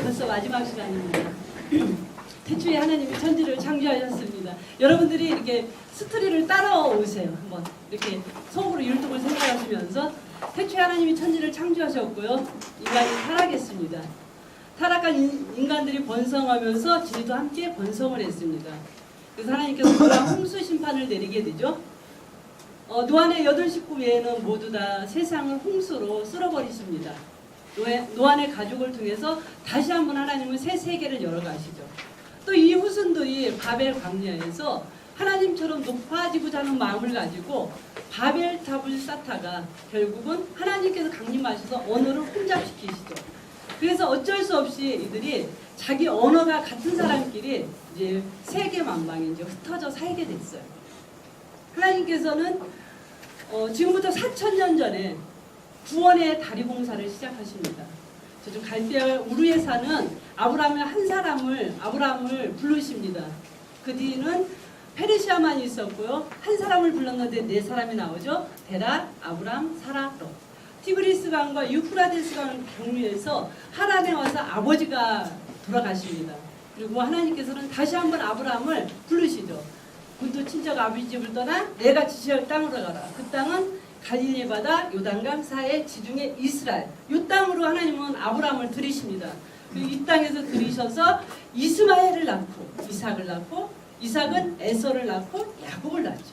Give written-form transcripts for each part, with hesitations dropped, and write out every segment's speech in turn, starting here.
벌써 마지막 시간입니다. 태초에 하나님이 천지를 창조하셨습니다. 여러분들이 이렇게 스토리를 따라오세요. 한번 이렇게 속으로 율동을 생각하시면서 태초에 하나님이 천지를 창조하셨고요. 인간이 타락했습니다. 타락한 인간들이 번성하면서 진리도 함께 번성을 했습니다. 그래서 하나님께서 노아 홍수 심판을 내리게 되죠. 노아의 8 식구 외에는 모두 다 세상을 홍수로 쓸어버리십니다. 노아의 가족을 통해서 다시 한번 하나님은 새 세계를 열어가시죠. 또 이 후손들이 바벨 광야에서 하나님처럼 높아지고자 하는 마음을 가지고 바벨탑을 쌓다가 결국은 하나님께서 강림하셔서 언어를 혼잡시키시죠. 그래서 어쩔 수 없이 이들이 자기 언어가 같은 사람끼리 이제 세계 만방에 이제 흩어져 살게 됐어요. 하나님께서는 지금부터 4000년 전에 구원의 다리 공사를 시작하십니다. 저쪽 갈대아 우르에 사는 아브라함의 한 사람을 부르십니다. 그 뒤는 페르시아만 있었고요. 한 사람을 불렀는데 4사람이 나오죠. 데라, 아브람, 사라로. 티그리스 강과 유프라데스 강 경유에서 하란에 와서 아버지가 돌아가십니다. 그리고 하나님께서는 다시 한번 아브라함을 부르시죠. 군도 친척 아버지 집을 떠나 내가 지시할 땅으로 가라. 그 땅은 갈릴리 바다 요단강 사해 지중해 이스라엘. 이 땅으로 하나님은 아브라함을 들이십니다. 이 땅에서 들이셔서 이스마엘을 낳고 이삭을 낳고 이삭은 에서를 낳고 야곱을 낳죠.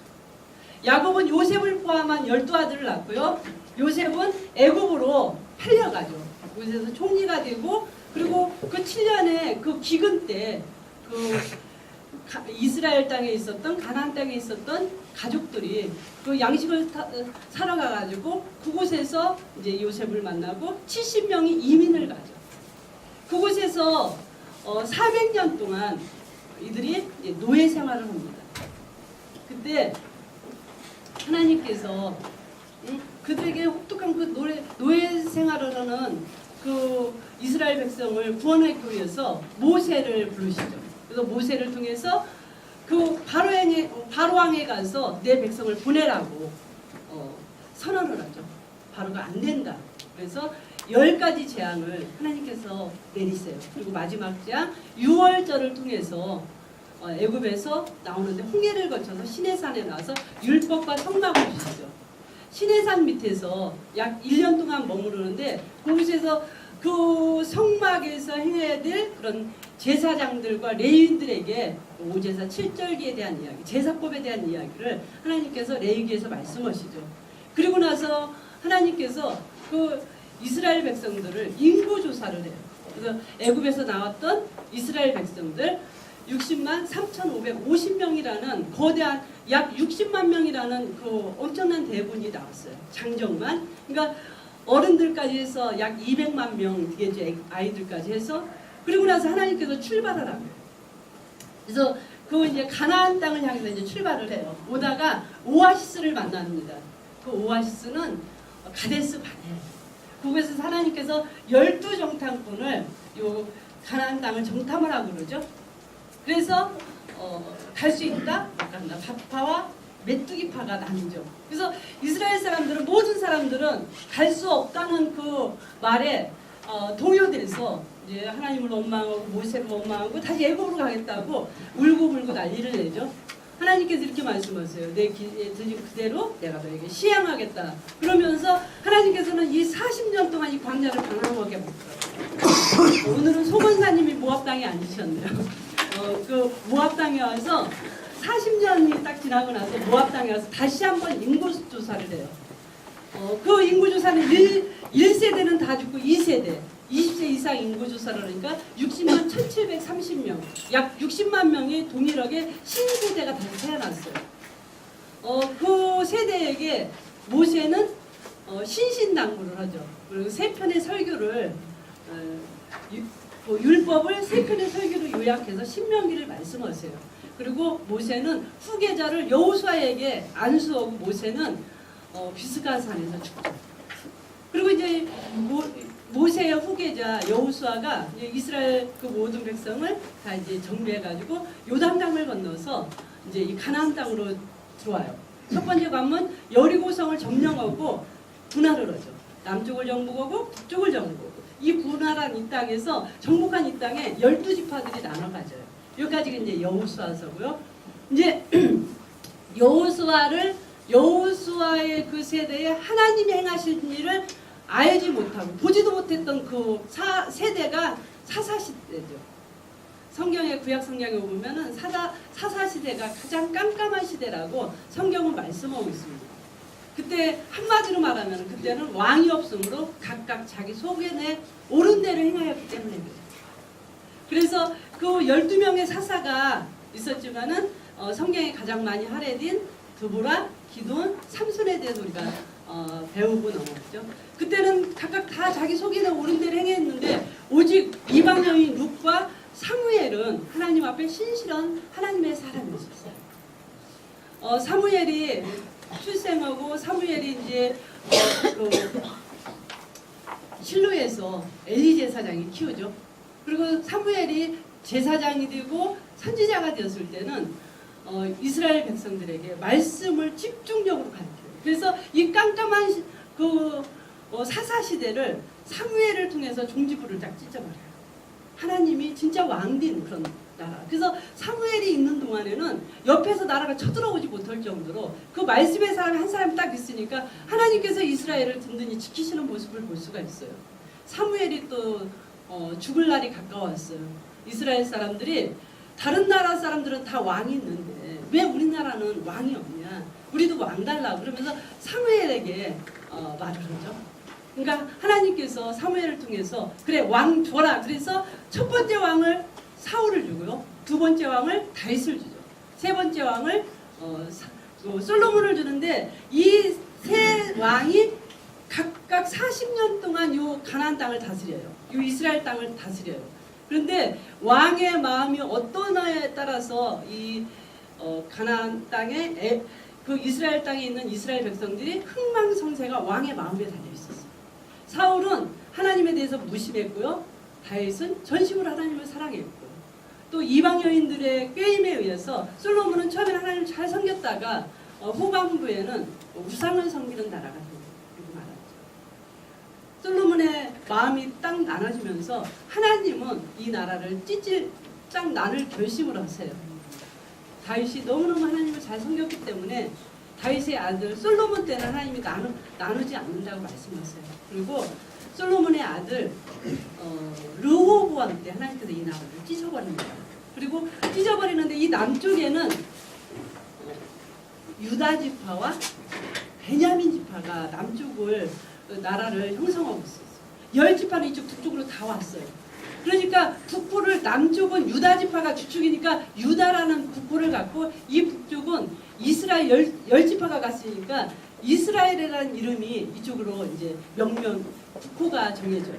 야곱은 요셉을 포함한 12아들을 낳고요. 요셉은 애굽으로 팔려가죠. 그래서 총리가 되고 그리고 그 7년에 그 기근 때 이스라엘 땅에 있었던 가나안 땅에 있었던 가족들이 그 양식을 사러 가가지고 그곳에서 이제 요셉을 만나고 70명이 이민을 가죠. 그곳에서 400년 동안 이들이 이제 노예 생활을 합니다. 그때 하나님께서 그들에게 혹독한 그 노예 생활을 하는 그 이스라엘 백성을 구원하기 위해서 모세를 부르시죠. 그래서 모세를 통해서 그 바로 왕에 가서 내 백성을 보내라고 선언을 하죠. 바로가 안 된다. 그래서 10가지 재앙을 하나님께서 내리세요. 그리고 마지막 재앙 6월절을 통해서 애굽에서 나오는데 홍해를 거쳐서 시내산에 나와서 율법과 성막을 주시죠. 시내산 밑에서 약 1년 동안 머무르는데 거기서 그 성막에서 해야 될 그런 제사장들과 레위인들에게 5제사 7절기에 대한 이야기, 제사법에 대한 이야기를 하나님께서 레위기에서 말씀하시죠. 그리고 나서 하나님께서 그 이스라엘 백성들을 인구 조사를 해요. 그래서 애굽에서 나왔던 이스라엘 백성들 60만 3,550명이라는 거대한 약 60만 명이라는 그 엄청난 대군이 나왔어요. 장정만. 그러니까 어른들까지 해서 약 200만 명 되겠죠. 아이들까지 해서. 그리고 나서 하나님께서 출발하라고. 그래서 그 이제 가나안 땅을 향해서 이제 출발을 해요. 오다가 오아시스를 만납니다. 그 오아시스는 가데스 바네예요. 그곳에서 하나님께서 12정탐꾼을 요 가나안 땅을 정탐을 하고 그러죠. 그래서 갈 수 있다? 그러니까 갓파와 메뚜기파가 나뉘죠. 그래서 이스라엘 사람들은 모든 사람들은 갈 수 없다는 그 말에 동요돼서 이제 하나님을 원망하고 모세를 원망하고 다시 애굽으로 가겠다고 울고 난리를 내죠. 하나님께서 이렇게 말씀하세요. 내 길에 들린 그대로 내가 너에게 시행하겠다. 그러면서 하나님께서는 이 40년 동안 이 광야를 방황하게 만들어요. 오늘은 소문사님이 모압 땅에 앉으셨네요. 그 모압 땅에 와서 40년이 딱 지나고 나서 모압 땅에 와서 다시 한번 인구조사를 해요. 그 인구조사는 1세대는 다 죽고 2세대 20세 이상 인구조사를 하니까 60만 1730명 약 60만 명이 동일하게 신세대가 다시 태어났어요. 그 세대에게 모세는 신신당부를 하죠. 그리고 3편의 설교를 율법을 3편의 설교로 요약해서 신명기를 말씀하세요. 그리고 모세는 후계자를 여호수아에게 안수하고 모세는 비스가산에서 죽죠. 그리고 이제 모세의 후계자 여호수아가 이스라엘 그 모든 백성을 다 이제 정비해가지고 요단강을 건너서 이제 이 가나안 땅으로 들어와요. 첫 번째 관문 여리고성을 점령하고 분할을 하죠. 남쪽을 정복하고 북쪽을 정복하고 이 분할한 이 땅에서 정복한 이 땅에 12지파들이 나눠가져요. 여기까지가 이제 여호수아서고요. 이제 여호수아의 그 세대에 하나님이 행하신 일을 알지 못하고 보지도 못했던 그 세대가 사사시대죠. 성경의 구약 성경에 보면은 사사시대가 가장 깜깜한 시대라고 성경은 말씀하고 있습니다. 그때 한마디로 말하면 그때는 왕이 없으므로 각각 자기 속에 옳은 대로 행하였기 때문에 그래요. 그래서 그 12명의 사사가 있었지만은 성경에 가장 많이 할애된 드보라, 기돈, 삼손에 대해서 우리가 배우고 넘어갔죠. 그때는 각각 다 자기 속에 옳은 대로 행했는데 오직 이방 여인 룻과 사무엘은 하나님 앞에 신실한 하나님의 사람이었어요. 사무엘이 출생하고 사무엘이 이제 그 실로에서 엘리 제사장이 키우죠. 그리고 사무엘이 제사장이 되고 선지자가 되었을 때는 이스라엘 백성들에게 말씀을 집중적으로 가르쳐요. 그래서 이 깜깜한 그 사사 시대를 사무엘을 통해서 종지부를 딱 찢어버려요. 하나님이 진짜 왕된 그런 나라. 그래서 사무엘이 있는 동안에는 옆에서 나라가 쳐들어오지 못할 정도로 그 말씀의 사람이 한 사람이 딱 있으니까 하나님께서 이스라엘을 든든히 지키시는 모습을 볼 수가 있어요. 사무엘이 또 죽을 날이 가까웠어요. 이스라엘 사람들이 다른 나라 사람들은 다 왕이 있는데 왜 우리나라는 왕이 없냐? 우리도 왕 달라. 그러면서 사무엘에게 말을 하죠. 그러니까 하나님께서 사무엘을 통해서 그래 왕 줘라. 그래서 첫 번째 왕을 사울을 주고요. 두 번째 왕을 다윗을 주죠. 세 번째 왕을 솔로몬을 주는데 이 세 왕이 각각 40년 동안 요 가나안 땅을 다스려요. 요 이스라엘 땅을 다스려요. 그런데 왕의 마음이 어떠냐에 따라서 이 가나안 땅에 그 이스라엘 땅에 있는 이스라엘 백성들이 흥망성쇠가 왕의 마음에 달려 있었어요. 사울은 하나님에 대해서 무심했고요. 다윗은 전심으로 하나님을 사랑했고 또 이방 여인들의 꾀임에 의해서 솔로몬은 처음에는 하나님을 잘 섬겼다가 후반부에는 우상을 섬기는 나라가 되고 말았죠. 솔로몬의 마음이 딱 나눠지면서 하나님은 이 나라를 딱 나눌 결심을 하세요. 다윗이 너무너무 하나님을 잘 섬겼기 때문에 다윗의 아들 솔로몬 때는 하나님이 나누지 않는다고 말씀하세요. 그리고 솔로몬의 아들 르호보암 때 하나님께서 이 나라를 찢어버립니다. 그리고 찢어버리는데 이 남쪽에는 유다 지파와 베냐민 지파가 남쪽을 나라를 형성하고 있었어요. 10지파는 이쪽 북쪽으로 다 왔어요. 그러니까 북부를 남쪽은 유다 지파가 주축이니까 유다라는 북부를 갖고 이 북쪽은 이스라엘 10지파가 갔으니까 이스라엘이라는 이름이 이쪽으로 이제 국호가 정해져요.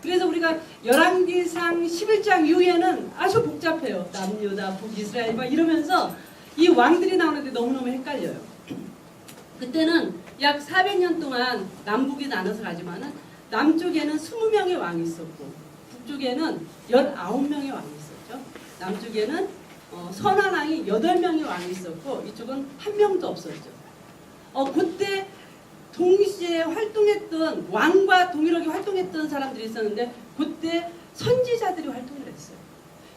그래서 우리가 열왕기상 11장 이후에는 아주 복잡해요. 남유다, 북이스라엘 막 이러면서 이 왕들이 나오는데 너무너무 헷갈려요. 그때는 약 400년 동안 남북이 나눠서 가지만은 남쪽에는 20명의 왕이 있었고 북쪽에는 19명의 왕이 있었죠. 남쪽에는 선한 왕이 8명의 왕이 있었고 이쪽은 한 명도 없었죠. 그때 동시에 활동했던 왕과 동일하게 활동했던 사람들이 있었는데 그때 선지자들이 활동을 했어요.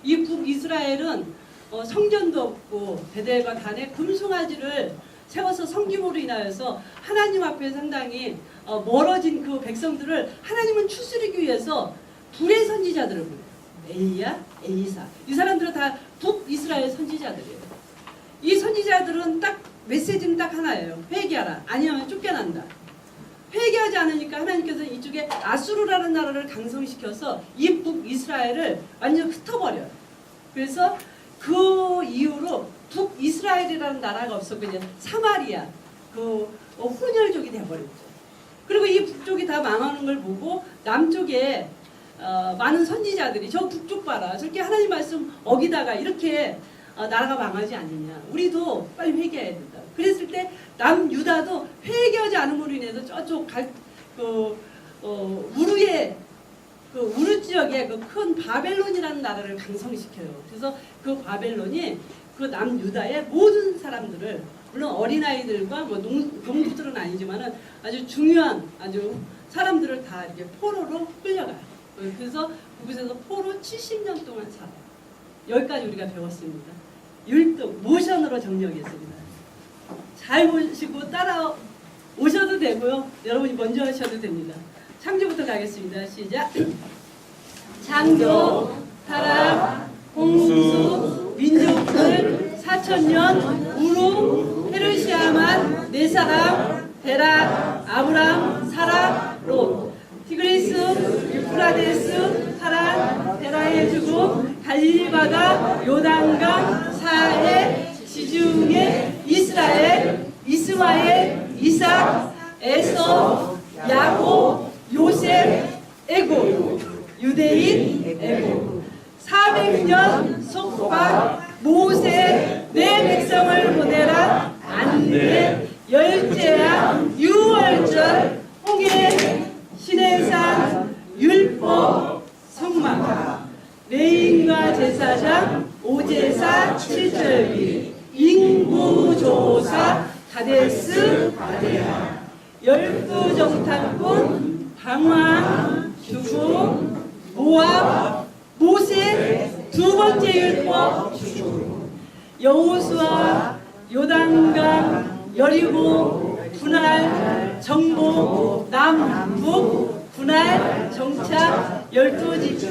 이 북이스라엘은 성전도 없고 베델과 단에 금송아지를 세워서 섬김으로 인하여서 하나님 앞에 상당히 멀어진 그 백성들을 하나님은 추스리기 위해서 불의 선지자들을 보내요. 엘리야, 엘리사. 이 사람들은 다 북이스라엘 선지자들이에요. 이 선지자들은 딱 메시지는 딱 하나예요. 회개하라. 아니하면 쫓겨난다. 회개하지 않으니까 하나님께서 이쪽에 아수르라는 나라를 강성시켜서 이 북이스라엘을 완전 흩어버려요. 그래서 그 이후로 북이스라엘이라는 나라가 없었고 이제 사마리아 그 혼혈족이 돼버렸죠. 그리고 이 북쪽이 다 망하는 걸 보고 남쪽에 많은 선지자들이 저 북쪽 봐라 저렇게 하나님 말씀 어기다가 이렇게 나라가 망하지 않느냐. 우리도 빨리 회개해야 된다. 그랬을 때 남유다도 회개하지 않음으로 인해서 저쪽 우르의 우르 지역에 그 큰 바벨론이라는 나라를 강성시켜요. 그래서 그 바벨론이 그 남유다의 모든 사람들을 물론 어린아이들과 뭐 농부들은 아니지만은 아주 중요한 아주 사람들을 다 이렇게 포로로 끌려가요. 그래서 그곳에서 포로 70년 동안 살아요. 여기까지 우리가 배웠습니다. 율동, 모션으로 정리하겠습니다. 잘 보시고 따라 오셔도 되고요. 여러분이 먼저 하셔도 됩니다. 창조부터 가겠습니다. 시작. 창조, 타락, 홍수, 민족들 4,000년 우루, 페르시아만 네 사람, 베락, 아브람, 사라, 롯, 티그리스, 유프라데스, 하란, 베라의 죽음, 갈릴리 바다, 요단강, 사해, 지중해, 이스라엘, 이스마엘, 이삭, 에서, 야곱, 요셉, 애굽, 유대인, 애굽. 400년 속박, 모세, 내 백성을 보내라, 안내, 열제야, 유월절, 홍해, 시내산, 율법, 성막, 레인과 제사장, 오제사, 7절기, 인구조사, 가데스, 바데아, 열두 정탐꾼, 방황, 죽음, 모압, 모세, 두 번째 율법, 여호수아, 요단강, 여리고, 분할, 정복, 남북, 분할, 정착, 12지파,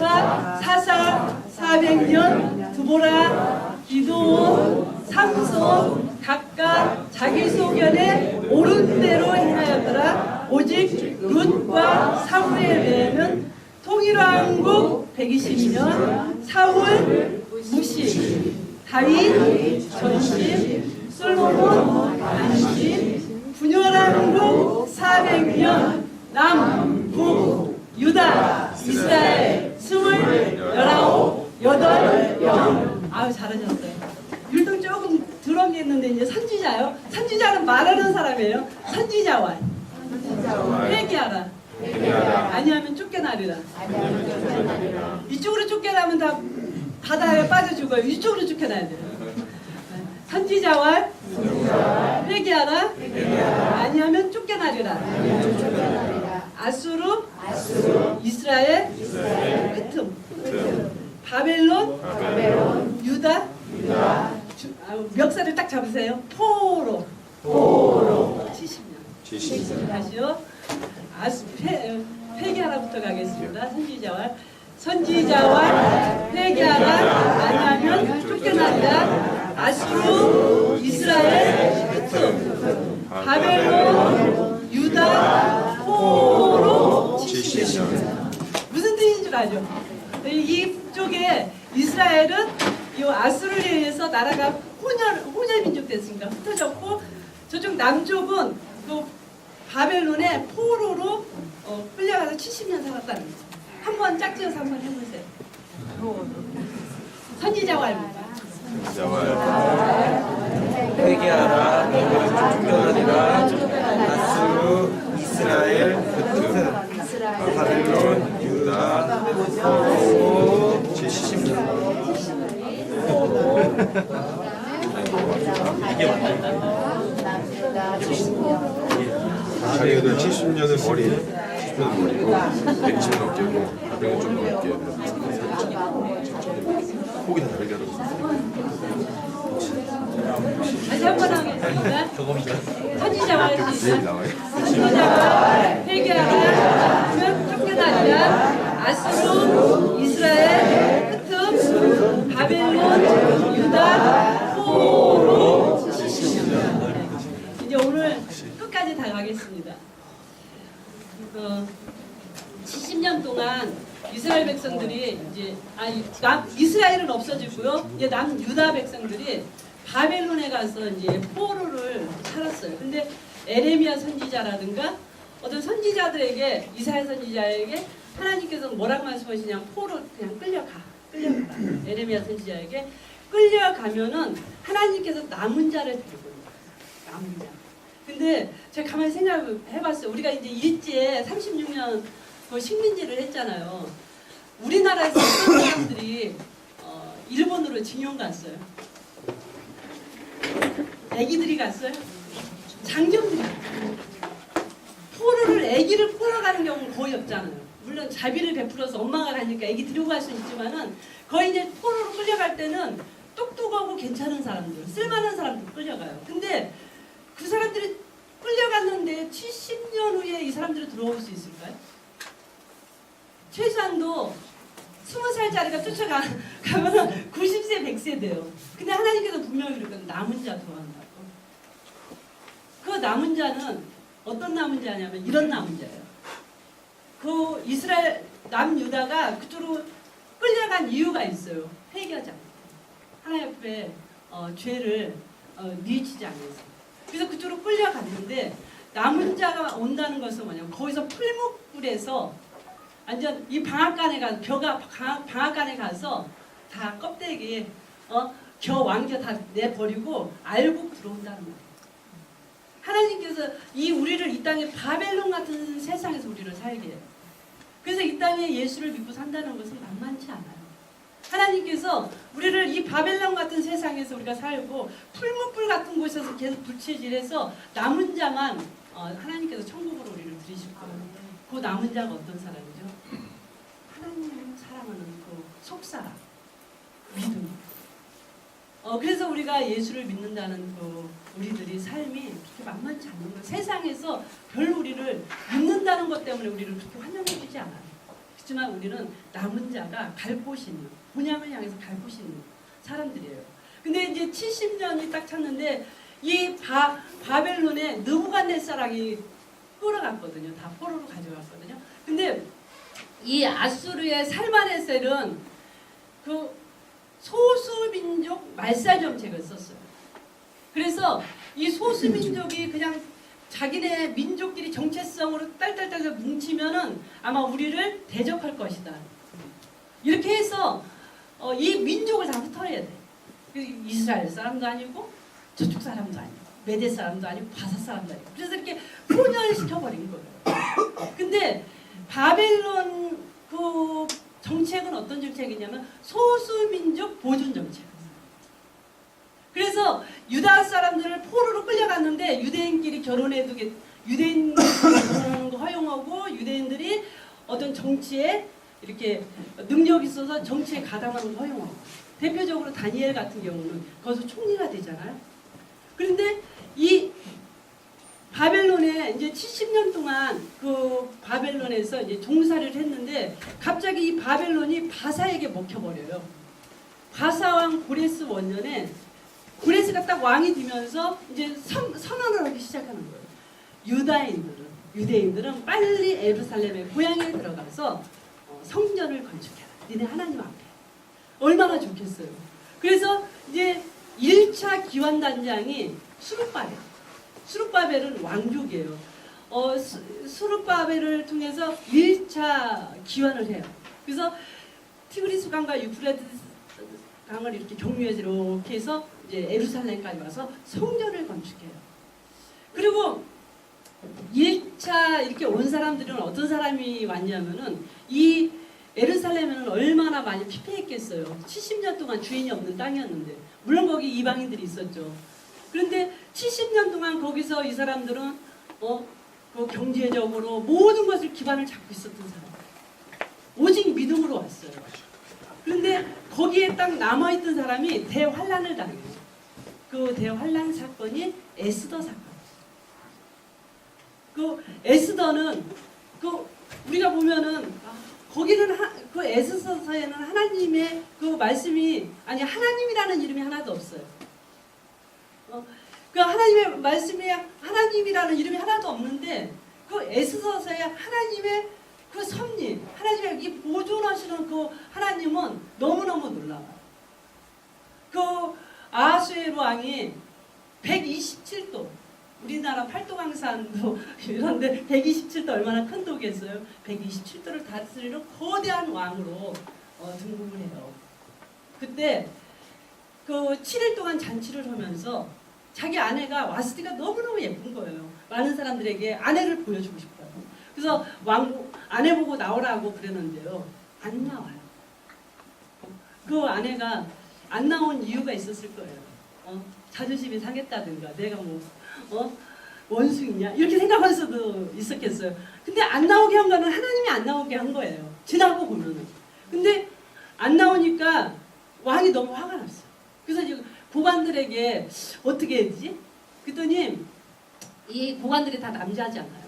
사사, 400년, 두보라, 기도원, 삼손, 각각 자기 소견에 옳은 대로 행하였더라. 오직 룻과 사울에 대해는 통일왕국 120년, 사울 무시, 다윗 전심, 솔로몬 안심, 분열왕국 400년, 남북, 유다, 이스라엘 29, 8, 아유 잘하셨어요. 율동 조금 들어오겠는데 이제 선지자요. 선지자는 말하는 사람이에요. 선지자와 회개하라. 아니하면 쫓겨나리라. 이쪽으로 쫓겨나면 다 바다에 빠져 죽어요. 이쪽으로 쫓겨나야 돼요. 선지자와 회개하라. 아니하면 쫓겨나리라. 아수르, 이스라엘, 흩음, 바벨론, 유다, 멱살을 딱 잡으세요. 포로 70년. 다시요. 회개하라부터 가겠습니다. 선지자와 회개하라. 아니하면 쫓겨난다. 아수르, 이스라엘, 흩음, 바벨론, 유다, 포로 70년. 무슨 뜻인 줄 아죠? 이쪽에 이스라엘은 이 아수르에 의해서 나라가 혼혈 민족 됐습니다. 흩어졌고 저쪽 남쪽은 또 바벨론의 포로로 끌려가서 70년 살았다는 거죠. 한번 짝지어서 한번 해보세요. 선지자왈입니다. 회개하라, 쫓겨나리라. 아수르, 이스라엘, 흩음, 바벨론, 유다, 포로 70년. 이게 맞나요? 자기들 70년은 머리, 70년은 머리고 120은 어깨고 400은 좀 넘게 폭이 다 다르게 하더라고요. 다시 한번 하겠습니다. 선지자와 내일 했습니다. 나와요. 선지자와 회개하라. 하면 쫓겨나리라. 아수르, 이스라엘, 흩음, 바벨론, 유다, 포로 70년. 이제 오늘 끝까지 다 가겠습니다. 70년 동안 이스라엘 백성들이 이제 이스라엘은 없어지고요. 이제 유다 백성들이 바벨론에 가서 이제 포로를 살았어요. 근데 에레미야 선지자라든가 어떤 선지자들에게 이사야 선지자에게 하나님께서 뭐라고 말씀하시냐? 포로 그냥 끌려가라. 에레미야 선지자에게 끌려가면은 하나님께서 남은 자를 데리고 있는 거예요. 남은 자. 근데 제가 가만히 생각해봤어요. 우리가 이제 일제 36년 그 식민지를 했잖아요. 우리나라에서 어떤 사람들이 일본으로 징용 갔어요. 애기들이 갔어요. 장정들이 갔어요. 포로를 아기를 끌어가는 경우는 거의 없잖아요. 물론 자비를 베풀어서 엄마가 가니까 아기 들고 갈 수는 있지만은 거의 이제 포로로 끌려갈 때는 똑똑하고 괜찮은 사람들, 쓸만한 사람들 끌려가요. 근데 그 사람들이 끌려갔는데 70년 후에 이 사람들이 들어올 수 있을까요? 최소한도 20살짜리가 쫓아가면 90세, 100세 돼요. 근데 하나님께서 분명히 그랬거든요. 남은 자 들어간다고. 그 남은 자는 어떤 남은 자냐면 이런 남은 자예요. 그 이스라엘 남유다가 그쪽으로 끌려간 이유가 있어요. 회개하지 않고 하나님 앞에 죄를 뉘우치지 않아서. 그래서 그쪽으로 끌려갔는데 남은 자가 온다는 것은 뭐냐면 거기서 풀무불에서 완전 이 방앗간에 가서 방앗간에 가서 다 껍데기에 겨 왕겨 다 내버리고 알고 들어온다는 거예요. 하나님께서 우리를 이 땅에 바벨론 같은 세상에서 우리를 살게 해요. 그래서 이 땅에 예수를 믿고 산다는 것은 만만치 않아요. 하나님께서 우리를 이 바벨론 같은 세상에서 우리가 살고 풀무불 같은 곳에서 계속 불체질해서 남은 자만 하나님께서 천국으로 우리를 들이실 거예요. 그 남은 자가 어떤 사람이죠? 하나님을 사랑하는 그 속사람, 믿음. 그래서 우리가 예수를 믿는다는 그 우리들이 삶이 그렇게 만만치 않는 거예요. 세상에서 별로 우리를 믿는다는 것 때문에 우리를 그렇게 환영해주지 않아요. 그렇지만 우리는 남은 자가 갈 곳이 있는, 본향을 향해서 갈 곳이 있는 사람들이에요. 근데 이제 70년이 딱 찼는데 이 바벨론에 느부갓네살이 끌어갔거든요. 다 포로로 가져갔거든요. 근데 이 아수르의 살마네셀은 그 소수민족 말살 정책을 썼어요. 그래서 이 소수민족이 그냥 자기네 민족끼리 정체성으로 딸딸딸 뭉치면은 아마 우리를 대적할 것이다. 이렇게 해서 이 민족을 다 흩어야 돼. 이스라엘 사람도 아니고 저쪽 사람도 아니고 메대 사람도 아니고 바사 사람도 아니고 그래서 이렇게 분열시켜버린 거예요. 근데 바벨론 그 정책은 어떤 정책이냐면 소수민족 보존 정책. 그래서 유다 사람들을 포로로 끌려갔는데 유대인끼리 결혼해도 유대인끼리 결혼하는 거 허용하고 유대인들이 어떤 정치에 이렇게 능력이 있어서 정치에 가담하는 거 허용하고 대표적으로 다니엘 같은 경우는 거기서 총리가 되잖아요. 그런데 이 바벨론에 이제 70년 동안 그 바벨론에서 이제 종살이를 했는데 갑자기 이 바벨론이 바사에게 먹혀버려요. 바사 왕 고레스 원년에 고레스가 딱 왕이 되면서 이제 선언을 하기 시작하는 거예요. 유대인들은 빨리 예루살렘의 고향에 들어가서 성전을 건축해라. 니네 하나님 앞에. 얼마나 좋겠어요. 그래서 이제 1차 기환단장이 수룹바벨은 왕족이에요. 수룹바벨을 통해서 1차 기환을 해요. 그래서 티그리스 강과 유프라테스 강을 이렇게 경유해서 이렇게 해서 이제 예루살렘까지 와서 성전을 건축해요. 그리고 1차 이렇게 온 사람들은 어떤 사람이 왔냐면은 이 예루살렘에는 얼마나 많이 피폐했겠어요. 70년 동안 주인이 없는 땅이었는데 물론 거기 이방인들이 있었죠. 그런데 70년 동안 거기서 이 사람들은 그 경제적으로 모든 것을 기반을 잡고 있었던 사람. 오직 믿음으로 왔어요. 그런데 거기에 딱 남아있던 사람이 대환란을 당해요. 그 대환란 사건이 에스더 사건. 그 에스더는 우리가 보면은 거기는 그 에스더서에는 하나님의 그 말씀이 하나님이라는 이름이 하나도 없어요. 그 하나님의 말씀이 하나님이라는 이름이 하나도 없는데 그 에스더서에 하나님의 그 섭리, 하나님의 이 보존하시는 그 하나님은 너무너무 놀라워요. 그 아하수에로 왕이 127도, 우리나라 팔도강산도 이런데 127도 얼마나 큰 독이겠어요? 127도를 다스리는 거대한 왕으로 등극을 해요. 그때 그 7일 동안 잔치를 하면서 자기 아내가 와스티가 너무너무 예쁜 거예요. 많은 사람들에게 아내를 보여주고 싶어요. 그래서 아내 보고 나오라고 그러는데요. 안 나와요. 그 아내가 안 나온 이유가 있었을 거예요. 자존심이 상했다든가 내가 원수이냐 이렇게 생각할 수도 있었겠어요. 근데 안 나오게 한 거는 하나님이 안 나오게 한 거예요. 지나고 보면은. 근데 안 나오니까 왕이 너무 화가 났어요. 그래서 이제 고관들에게 어떻게 해야 되지? 그랬더니 이 고관들이 다 남자잖아요.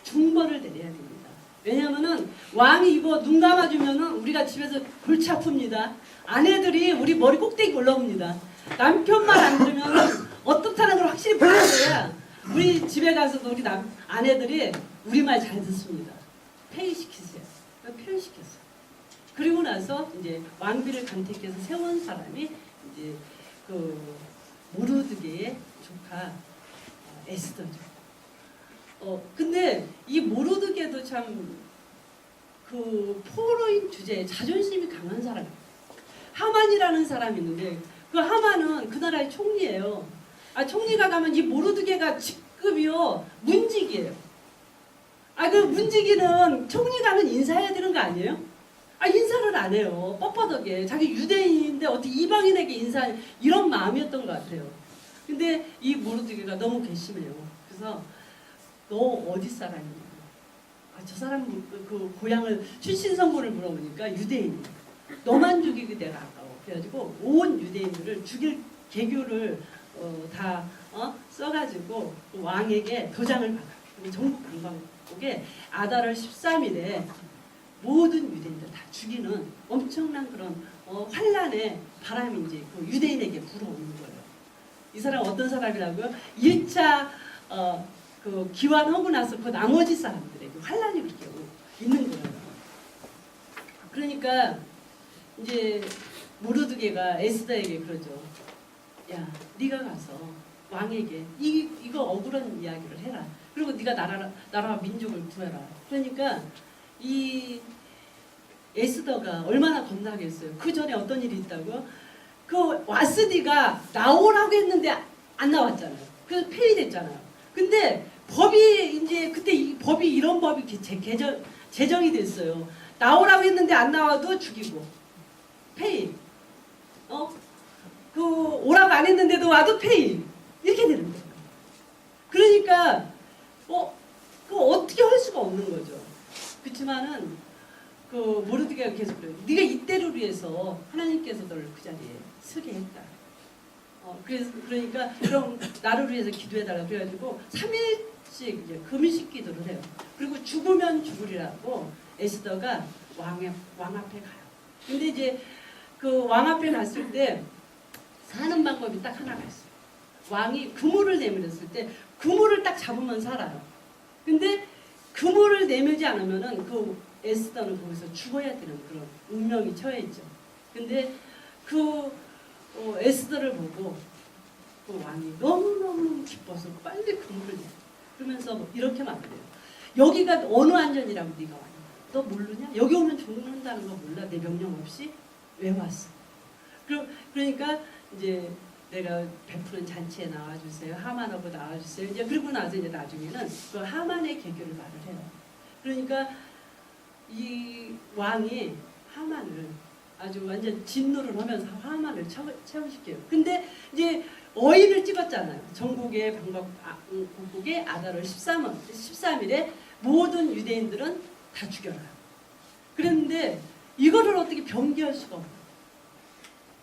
중벌을 내려야 됩니다. 왜냐하면은 왕이 이거 눈 감아주면은 우리가 집에서 골치 아픕니다. 아내들이 우리 머리 꼭대기 올라옵니다. 남편 말 안 들으면 어떻다는 걸 확실히 보여줘야 우리 집에 가서도 우리 아내들이 우리 말 잘 듣습니다. 폐위시키세요. 폐위시켰어요. 그리고 나서 이제 왕비를 간택해서 세운 사람이 이제 그 모르드게의 조카 에스더죠. 근데 이 모르드게도 참 그 포로인 주제에 자존심이 강한 사람이에요. 하만이라는 사람이 있는데 그 하만은 그 나라의 총리예요. 총리가 가면 이 모르드게가 직급이요 문직이에요. 그 문직이는 총리 가면 인사해야 되는 거 아니에요? 인사를 안 해요. 뻣뻣하게 자기 유대인인데 어떻게 이방인에게 인사 이런 마음이었던 것 같아요. 근데 이 모르드게가 너무 괘씸해요. 그래서 너 어디 사람이냐? 저 사람 그 고향을 출신 성분을 물어보니까 유대인. 너만 죽이기 내가 아까워. 그래가지고 온 유대인들을 죽일 계교를 다 써가지고 왕에게 도장을 받아. 전국 방방국에 아달월 13일에 모든 유대인들 다 죽이는 엄청난 그런 환란의 바람이 이제 그 유대인에게 불어오는 거예요. 이 사람 어떤 사람이라고요? 1차 그 기환하고 나서 그 나머지 사람들에게 환란이 그렇게 있는 거예요. 그러니까 이제 모르드게가 에스더에게 그러죠. 야, 네가 가서 왕에게 이거 억울한 이야기를 해라. 그리고 네가 나라와 민족을 구해라. 그러니까 이 에스더가 얼마나 겁나겠어요. 그 전에 어떤 일이 있다고요? 그 와스디가 나오라고 했는데 안 나왔잖아요. 그래서 폐위됐잖아요. 근데 법이 이제 그때 이 법이 이런 법이 제정이 됐어요. 나오라고 했는데 안 나와도 죽이고 폐위. 그 오라고 안 했는데도 와도 폐위. 이렇게 되는 거예요. 그러니까 그 어떻게 할 수가 없는 거죠. 그렇지만은 그 모르드게가 계속 그래요. 네가 이때를 위해서 하나님께서 너를 그 자리에 서게 했다. 그러니까 그럼 나를 위해서 기도해달라. 그래가지고 3일씩 이제 금식 기도를 해요. 그리고 죽으면 죽으리라고 에스더가 왕 앞에 가요. 근데 이제 그 왕 앞에 갔을 때 사는 방법이 딱 하나가 있어요. 왕이 그물을 내밀었을 때 그물을 딱 잡으면 살아요. 근데 그물을 내밀지 않으면은 그 에스더는 거기서 죽어야 되는 그런 운명이 처해있죠. 근데 그 에스더를 보고 그 왕이 너무너무 기뻐서 빨리 그물을 내. 그러면서 이렇게 말해요. 여기가 어느 안전이라고 네가 왔냐? 너 모르냐? 여기 오면 죽는다는 거 몰라? 내 명령 없이? 왜 왔어? 그러니까 이제 내가 베푸는 잔치에 나와주세요. 하만하고 나와주세요. 이제 그리고 나서 이제 나중에는 그 하만의 계교를 말을 해요. 그러니까 이 왕이 하만을 아주 완전 진노를 하면서 하만을 체험시켜요. 근데 이제 어인을 찍었잖아요. 전국의 북국의 아달월 13일에 모든 유대인들은 다 죽여라요. 그런데 이거를 어떻게 변기할 수가 없어요.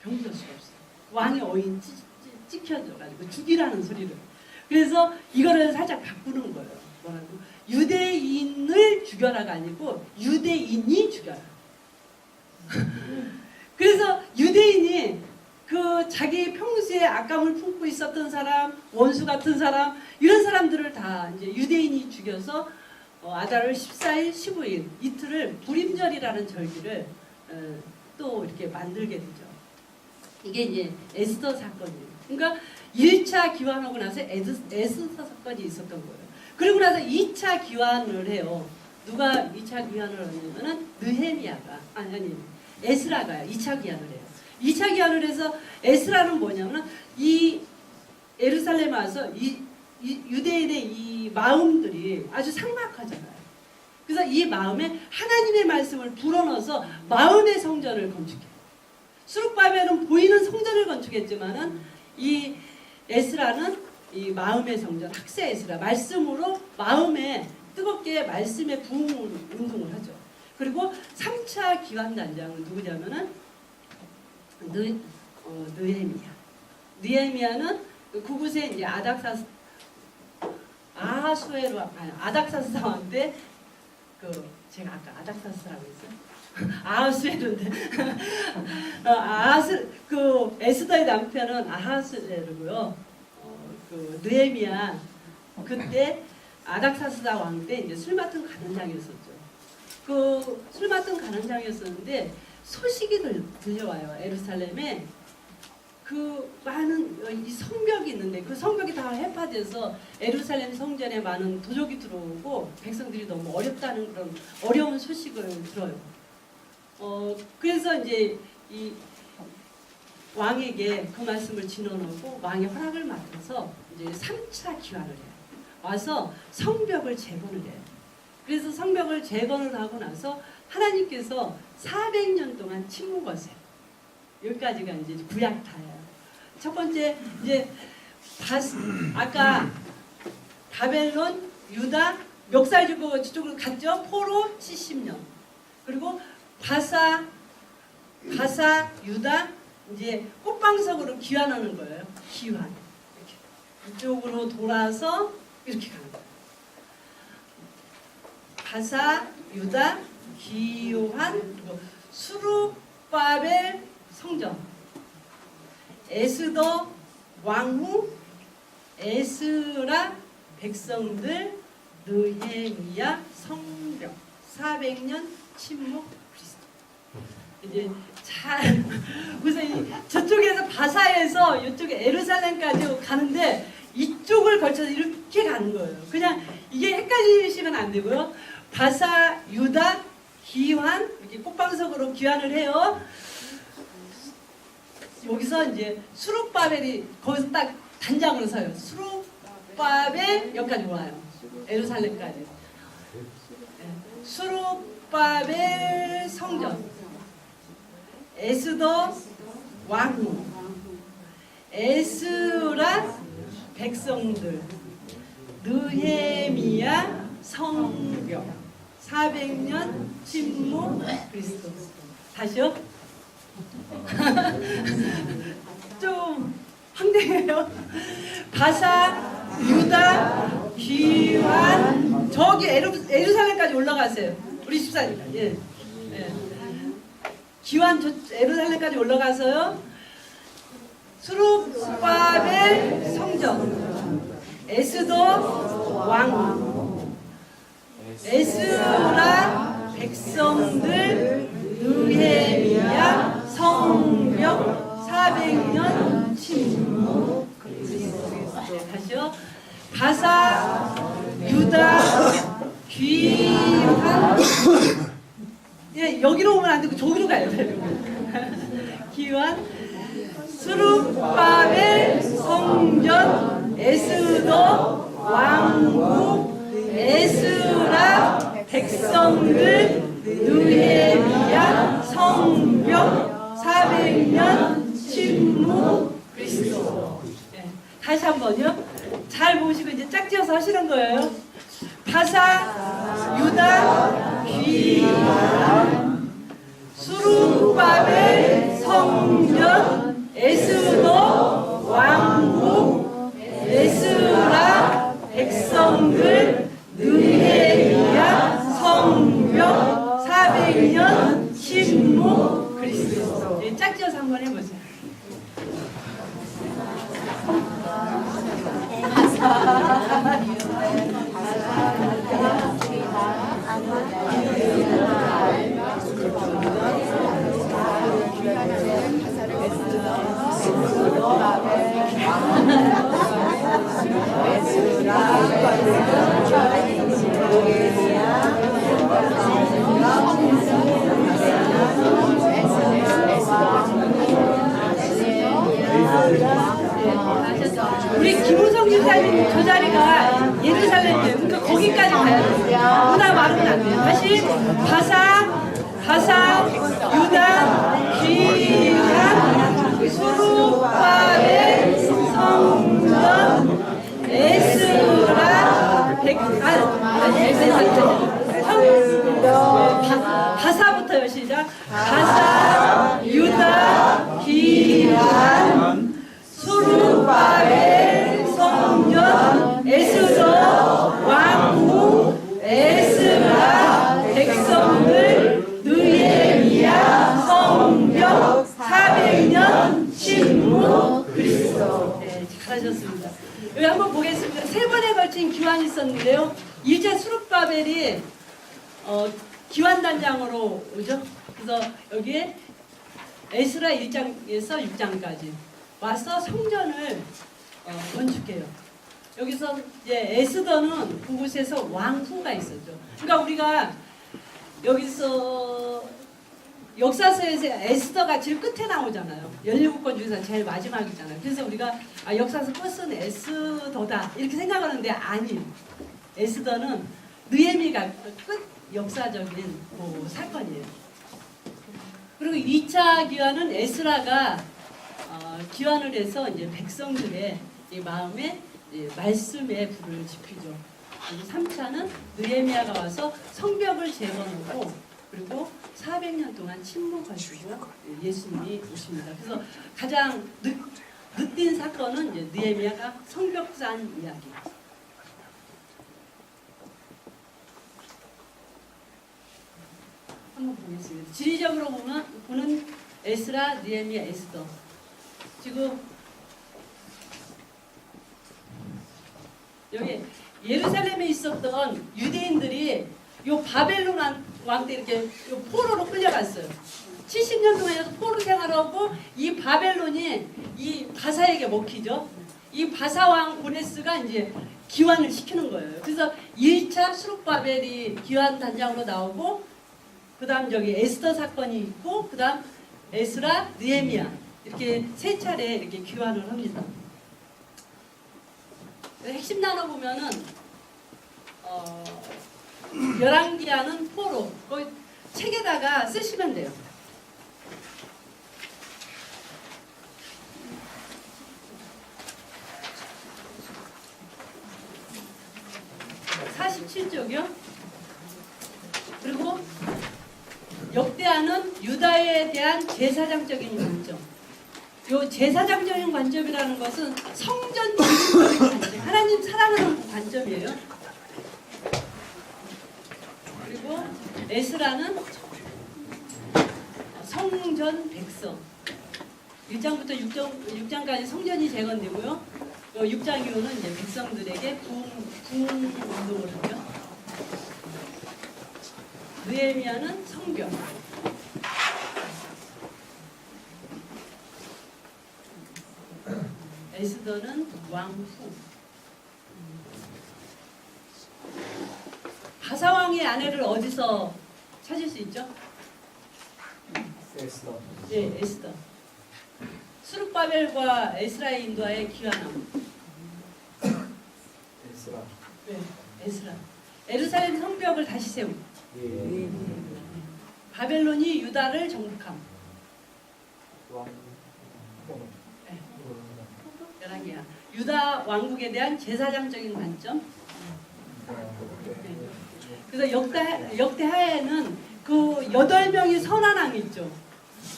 변기할 수가 없어요. 왕의 어인 찍혀져가지고 죽이라는 소리를. 그래서 이거를 살짝 바꾸는 거예요. 뭐라고? 유대인을 죽여라가 아니고 유대인이 죽여라. 그래서 유대인이 그 자기 평소에 악감을 품고 있었던 사람, 원수 같은 사람, 이런 사람들을 다 이제 유대인이 죽여서 아달월 14일, 15일 이틀을 불임절이라는 절기를 또 이렇게 만들게 되죠. 이게 이제 에스더 사건이에요. 그러니까 1차 기환하고 나서 에스더 사건이 있었던 거예요. 그리고 나서 2차 기환을 해요. 누가 2차 기환을 하냐면은 느헤미야가 아니 에스라가요. 2차 기환을 해요. 2차 기환을 해서 에스라는 뭐냐면은 이 예루살렘에 와서 이 유대인의 이 마음들이 아주 삭막하잖아요. 그래서 이 마음에 하나님의 말씀을 불어넣어서 마음의 성전을 건축해요. 수룹바벨은 보이는 성전을 건축했지만은 이 에스라는 이 마음의 성전 학세에스라 말씀으로 마음에 뜨겁게 말씀의 부흥 운동을 하죠. 그리고 3차 기관단장은 누구냐면은 느헤미야. 느헤미야는 그곳에 이제 아닥사스 왕 때 제가 아까 아닥사스라고 했어요. 아하수에르인데 에스더의 남편은 아하수에르고요. 느헤미야 그때 아닥사스다 왕 때 이제 술 맡은 간원장이었었죠. 그 술 맡은 간원장이었었는데 소식이 들려와요. 예루살렘에 그 많은 이 성벽이 있는데 그 성벽이 다 해파돼서 예루살렘 성전에 많은 도적이 들어오고 백성들이 너무 어렵다는 그런 어려운 소식을 들어요. 그래서 이제 이 왕에게 그 말씀을 진언하고 왕의 허락을 맡아서 이제 3차 기환을 해요. 와서 성벽을 재건을 해요. 그래서 성벽을 재건을 하고 나서 하나님께서 400년 동안 침묵하세요. 여기까지가 이제 구약타예요. 첫 번째 이제 아까 바벨론, 유다 멱살 주고 저쪽으로 갔죠. 포로 70년. 그리고 바사, 유다 이제 꽃방석으로 기환하는 거예요. 기환. 이렇게 이쪽으로 돌아서 이렇게 가는 거예요. 바사, 유다, 기환, 그리고 수룹바벨 성전, 에스더 왕후, 에스라 백성들, 느헤미야 성벽, 400년 침묵 그리스도. 이제 잘 그래서 저쪽에서 바사에서 이쪽에 예루살렘까지 가는데 이쪽을 거쳐서 이렇게 가는 거예요. 그냥 이게 헷갈리시면 안 되고요. 바사, 유다, 기환 이렇게 꽃방석으로 기환을 해요. 여기서 이제 수룹바벨이 거기서 딱 단장으로 서요. 수룹바벨 여기까지 와요. 예루살렘까지. 수룹바벨 성전, 에스더 왕후, 에스라 백성들, 느헤미야 성벽, 400년 침묵 그리스도. 다시요? 좀 황당해요. 바사, 유다, 기환, 저기 예루살렘까지 올라가세요. 우리 집사님. 예. 기환 예루살렘까지 올라가서요. 수룹바벨 성전, 에스더 왕, 에스라 백성들, 느헤미야 성벽, 400년 침묵 그리스도. 다시요. 바사, 유다, 기환. 예, 여기로 오면 안 되고 저기로 가야 돼요. 기환, 수룹바벨 성전, 에스더 왕국, 에스라 백성들, 느헤미야 성벽, 400년 침묵 그리스도. 네. 다시 한번요. 잘 보시고 이제 짝지어서 하시는 거예요. 바사, 유다, 기환, 수룹바벨 성전, 에스더 왕국, 에스라 백성들, 느헤미야 성벽, 400년 침묵 그리스도. 네, 짝지어서 한번 해보세요. 우리 김우성 집사님 저 자리가 예루살렘이에요. 그러니까 거기까지 가야 돼요. 누나 말은 안 돼요. 다시 바사, 유다, 기환, 수룹바벨 성전, 저부터요. 시작. 가사, 유다, 기란, 수르바벨, 성전, 에스더, 왕후, 에스라, 백성들, 느헤미야, 성벽, 400년, 침묵, 그리스도. 네, 잘하셨습니다. 여기 한번 보겠습니다. 세 번에 걸친 기환이 있었는데요. 1차 수르바벨이 기환단장으로 오죠. 그래서 여기에 에스라 1장에서 6장까지 와서 성전을 건축해요. 여기서 이제 에스더는 그곳에서 왕후가 있었죠. 그러니까 우리가 여기서 역사서에서 에스더가 제일 끝에 나오잖아요. 17권 중에서 제일 마지막이잖아요. 그래서 우리가 역사서 끝은 에스더다 이렇게 생각하는데 아니에요. 에스더는 느헤미가 끝 역사적인 사건이에요. 그리고 2차 기환은 에스라가 기환을 해서 이제 백성들의 이 마음에 말씀에 불을 지피죠. 그리고 3차는 느헤미야가 와서 성벽을 재건하고 그리고 400년 동안 침묵하시고 예수님이 오십니다. 그래서 가장 늦은 사건은 이제 느헤미야가 성벽 쌓은 이야기. 한번 보겠습니다. 지리적으로 보는 에스라, 느헤미야, 에스더. 지금 여기 예루살렘에 있었던 유대인들이 요 바벨론 왕 때 이렇게 요 포로로 끌려갔어요. 70년 동안 포로 생활하고 이 바벨론이 이 바사에게 먹히죠. 이 바사 왕 고레스가 이제 기환을 시키는 거예요. 그래서 1차 수르바벨이 기환 단장으로 나오고 그다음 저기 에스더 사건이 있고 그다음 에스라, 느헤미야 이렇게 세 차례 이렇게 기환을 합니다. 핵심 나눠 보면은 열왕기하는 포로 거기 책에다가 쓰시면 돼요. (47쪽이요) 그리고 역대하는 유다에 대한 제사장적인 관점. 요 제사장적인 관점이라는 것은 성전 중심적인 관점, 하나님 사랑하는 관점이에요. 그리고 에스라는 성전 백성. 1장부터 6장까지 성전이 재건되고요. 6장 이후는 이제 백성들에게 부흥 운동을 하죠. 느헤미야는 성벽. 에스더는 왕후. 바사왕의 아내를 어디서 찾을 수 있죠? 에스더. 네, 에스더. 수르바벨과 에스라의 인도하에 기환함. 에스라. 네, 에스라. 예루살렘 성벽을 다시 세움. 예. 바벨론이 유다를 정복함. 왕. 네. 열왕기야. 유다 왕국에 대한 제사장적인 관점. 네. 그래서 역대하에는 그 8명이 선한 왕이 있죠.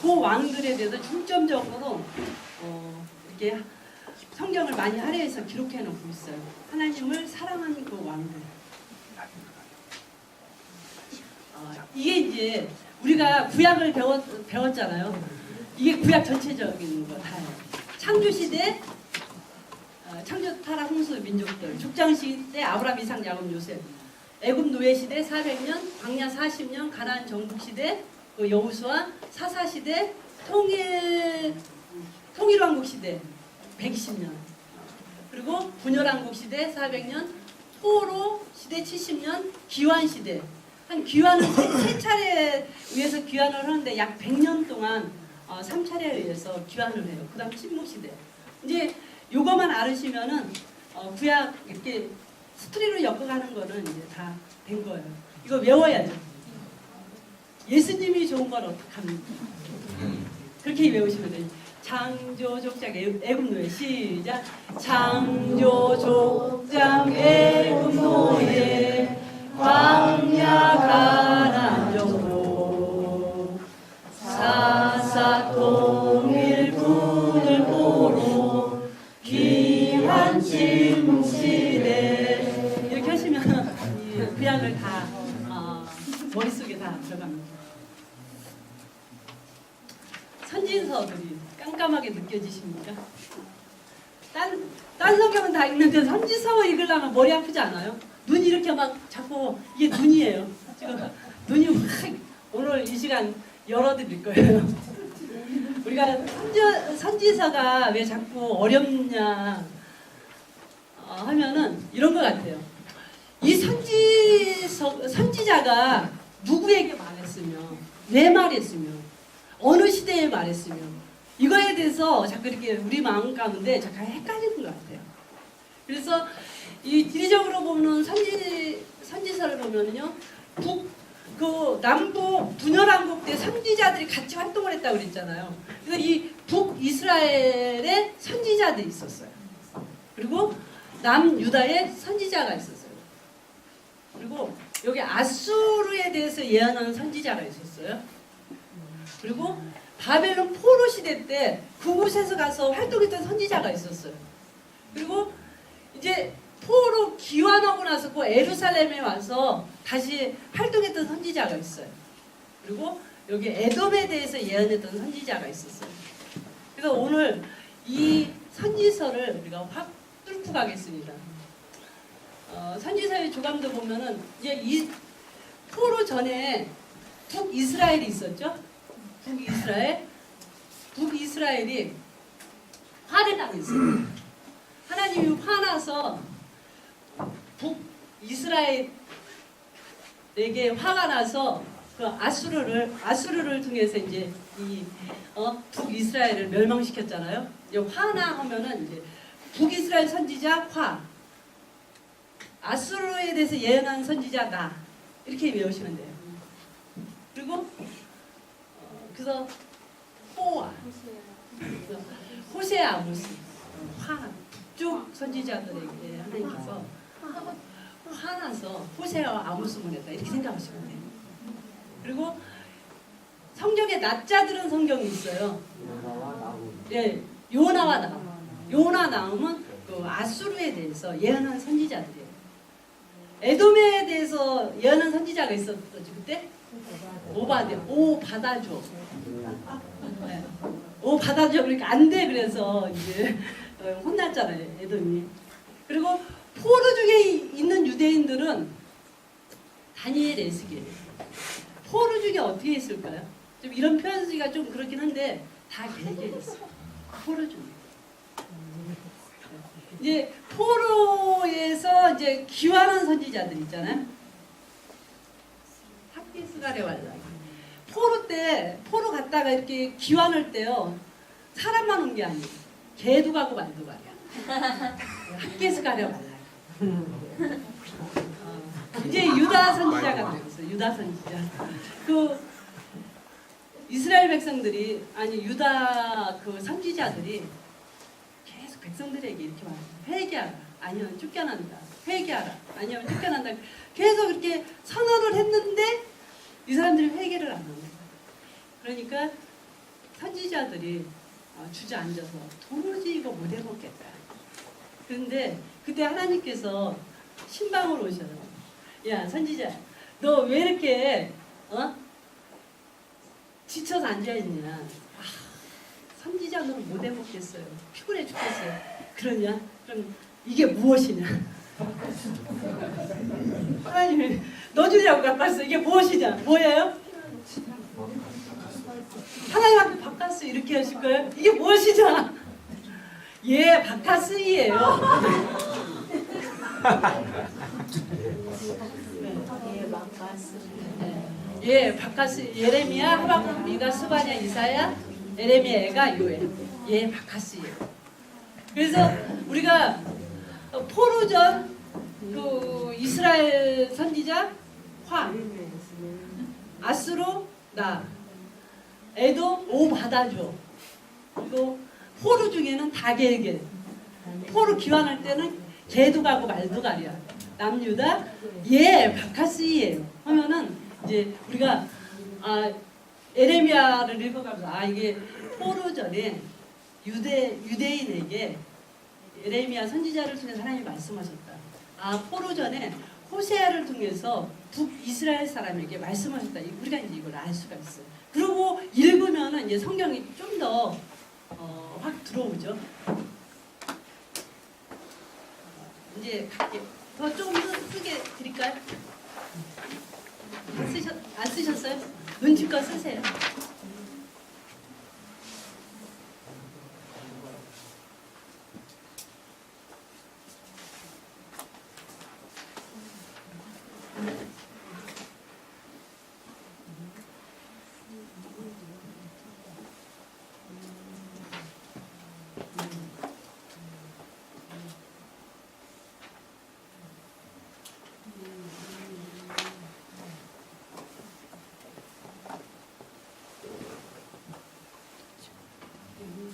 그 왕들에 대해서 중점적으로 이렇게 성경을 많이 할애해서 기록해 놓고 있어요. 하나님을 사랑하는 그 왕들. 이게 이제 우리가 구약을 배웠잖아요. 이게 구약 전체적인 거 다예요. 창조 시대, 창조 타락 홍수 민족들, 족장 시대 아브라함, 이삭, 야곱, 요셉, 애굽 노예 시대 400년, 광야 40년, 가나안 정복 시대, 여호수아 사사 시대, 통일왕국 시대 120년, 그리고 분열왕국 시대 400년, 포로 시대 70년, 기환 시대. 한 귀환을 세 차례에 의해서 귀환을 하는데 약 100년 동안 3차례에 의해서 귀환을 해요. 그 다음 침묵 시대. 이제 요거만 알으시면은 구약 이렇게 스토리로 엮어가는 거는 이제 다 된 거예요. 이거 외워야죠. 예수님이 좋은 걸 어떡합니까? 그렇게 외우시면 돼요. 창조족장 애굽 노예 시작. 창조족장 애굽 노예 광야 가나안 정복 선진서들이 깜깜하게 느껴지십니까? 딴 성경은 다 읽는데 선지서 읽으려면 머리 아프지 않아요? 눈이 이렇게 막 자꾸 이게 눈이에요. 지금 눈이 확 오늘 이 시간 열어드릴 거예요. 우리가 선지서가 왜 자꾸 어렵냐 하면은 이런 것 같아요. 이 선지자가 누구에게 말했으며 왜 말했으며 어느 시대에 말했으며 이거에 대해서 자꾸 이렇게 우리 마음 가운데 잠깐 헷갈리는 것 같아요. 그래서 이 지리적으로 보면 선지서를 보면은요, 남북 분열왕국 때 선지자들이 같이 활동을 했다고 그랬잖아요. 그래서 이 북이스라엘에 선지자들이 있었어요. 그리고 남유다에 선지자가 있었어요. 그리고 여기 아수르에 대해서 예언하는 선지자가 있었어요. 그리고 바벨론 포로 시대 때 그곳에서 가서 활동했던 선지자가 있었어요. 그리고 이제 포로 귀환하고 나서 그 예루살렘에 와서 다시 활동했던 선지자가 있어요. 그리고 여기 에돔에 대해서 예언했던 선지자가 있었어요. 그래서 오늘 이 선지서를 우리가 확 뚫고 가겠습니다. 선지서의 조감도 보면은 이제 이 포로 전에 북이스라엘이 있었죠. 북이스라엘이 화를 당했어요. 하나님이 화나서 북이스라엘에게 화가 나서 그 아수르를 통해서 이제 이 북이스라엘을 멸망시켰잖아요. 이 화나 하면은 이제 북이스라엘 선지자 화, 아수르에 대해서 예언한 선지자 나 이렇게 외우시면 돼요. 그리고 그래서 호와, 호세아 아모스, 화 북쪽 선지자들에게 하나님께서 화나서 호세아와 아모스만 했다 이렇게 생각하시면 돼요. 그리고 성경에 낮자들은 성경이 있어요. 예, 요나와 나움. 요나 나움은 그 아수르에 대해서 예언한 선지자들이에요. 에돔에 대해서 예언한 선지자가 있었죠 그때? 오바다죠. 네. 오바다죠. 그러니까 안 돼 그래서 이제 혼났잖아요 에돔이. 그리고 포로 중에 있는 유대인들은 다니엘, 에스겔. 포로 중에 어떻게 있을까요? 좀 이런 표현 쓰기가 좀 그렇긴 한데 다 개개에 있어요. 포로 중에. 이제 포로에서 이제 귀환한 선지자들 있잖아요. 학기스가레 왈라. 포로 갔다가 이렇게 귀환할 때요. 사람만 온 게 아니에요. 개도 가고 말도 가요. 학기스가레 왈라. 이제 유다 선지자가 되었어요. 유다 선지자. 그 이스라엘 백성들이 유다 그 선지자들이 계속 백성들에게 이렇게 말해요. 회개하라. 아니면 쫓겨난다. 회개하라. 아니면 쫓겨난다. 계속 이렇게 선언을 했는데 이 사람들이 회개를 안 합니다. 그러니까 선지자들이 주저앉아서 도무지 이거 못 해먹겠다. 그런데 그때 하나님께서 신방으로 오셔서 야 선지자 너 왜 이렇게 지쳐서 앉아있냐. 선지자 너는 못 해먹겠어요. 피곤해 죽겠어요. 그러냐? 그럼 이게 무엇이냐? 하나님이 너 주냐고 바꿨어. 이게 무엇이냐? 뭐예요? 하나님 앞에 바카스 이렇게 하실 거예요? 이게 무엇이냐? 예, 바카스이에요. 예, 바카스. 예레미야, 하박국, 미가, 스바냐, 이사야, 에레미야가 요엘. 예, 바카스예요. 그래서 우리가 포로전 그 이스라엘 선지자 화, 아스로 나, 에돔 오바다죠. 그리고 포로 중에는 다게게. 포로 귀환할 때는 개도 가고 말도 가랴. 남유다 예 바카스이에요. 하면은 이제 우리가 에레미야를 읽어가면서 이게 포로 전에 유대인에게 에레미야 선지자를 통해서 하나님이 말씀하셨다. 포로 전에 호세아를 통해서 북이스라엘 사람에게 말씀하셨다. 우리가 이제 이걸 알 수가 있어요. 그리고 읽으면 읽으면은 이제 성경이 좀 더 확 들어오죠. 이제 갈게. 더 조금 쓰게 드릴까요? 안 쓰셨어요? 눈치껏 쓰세요.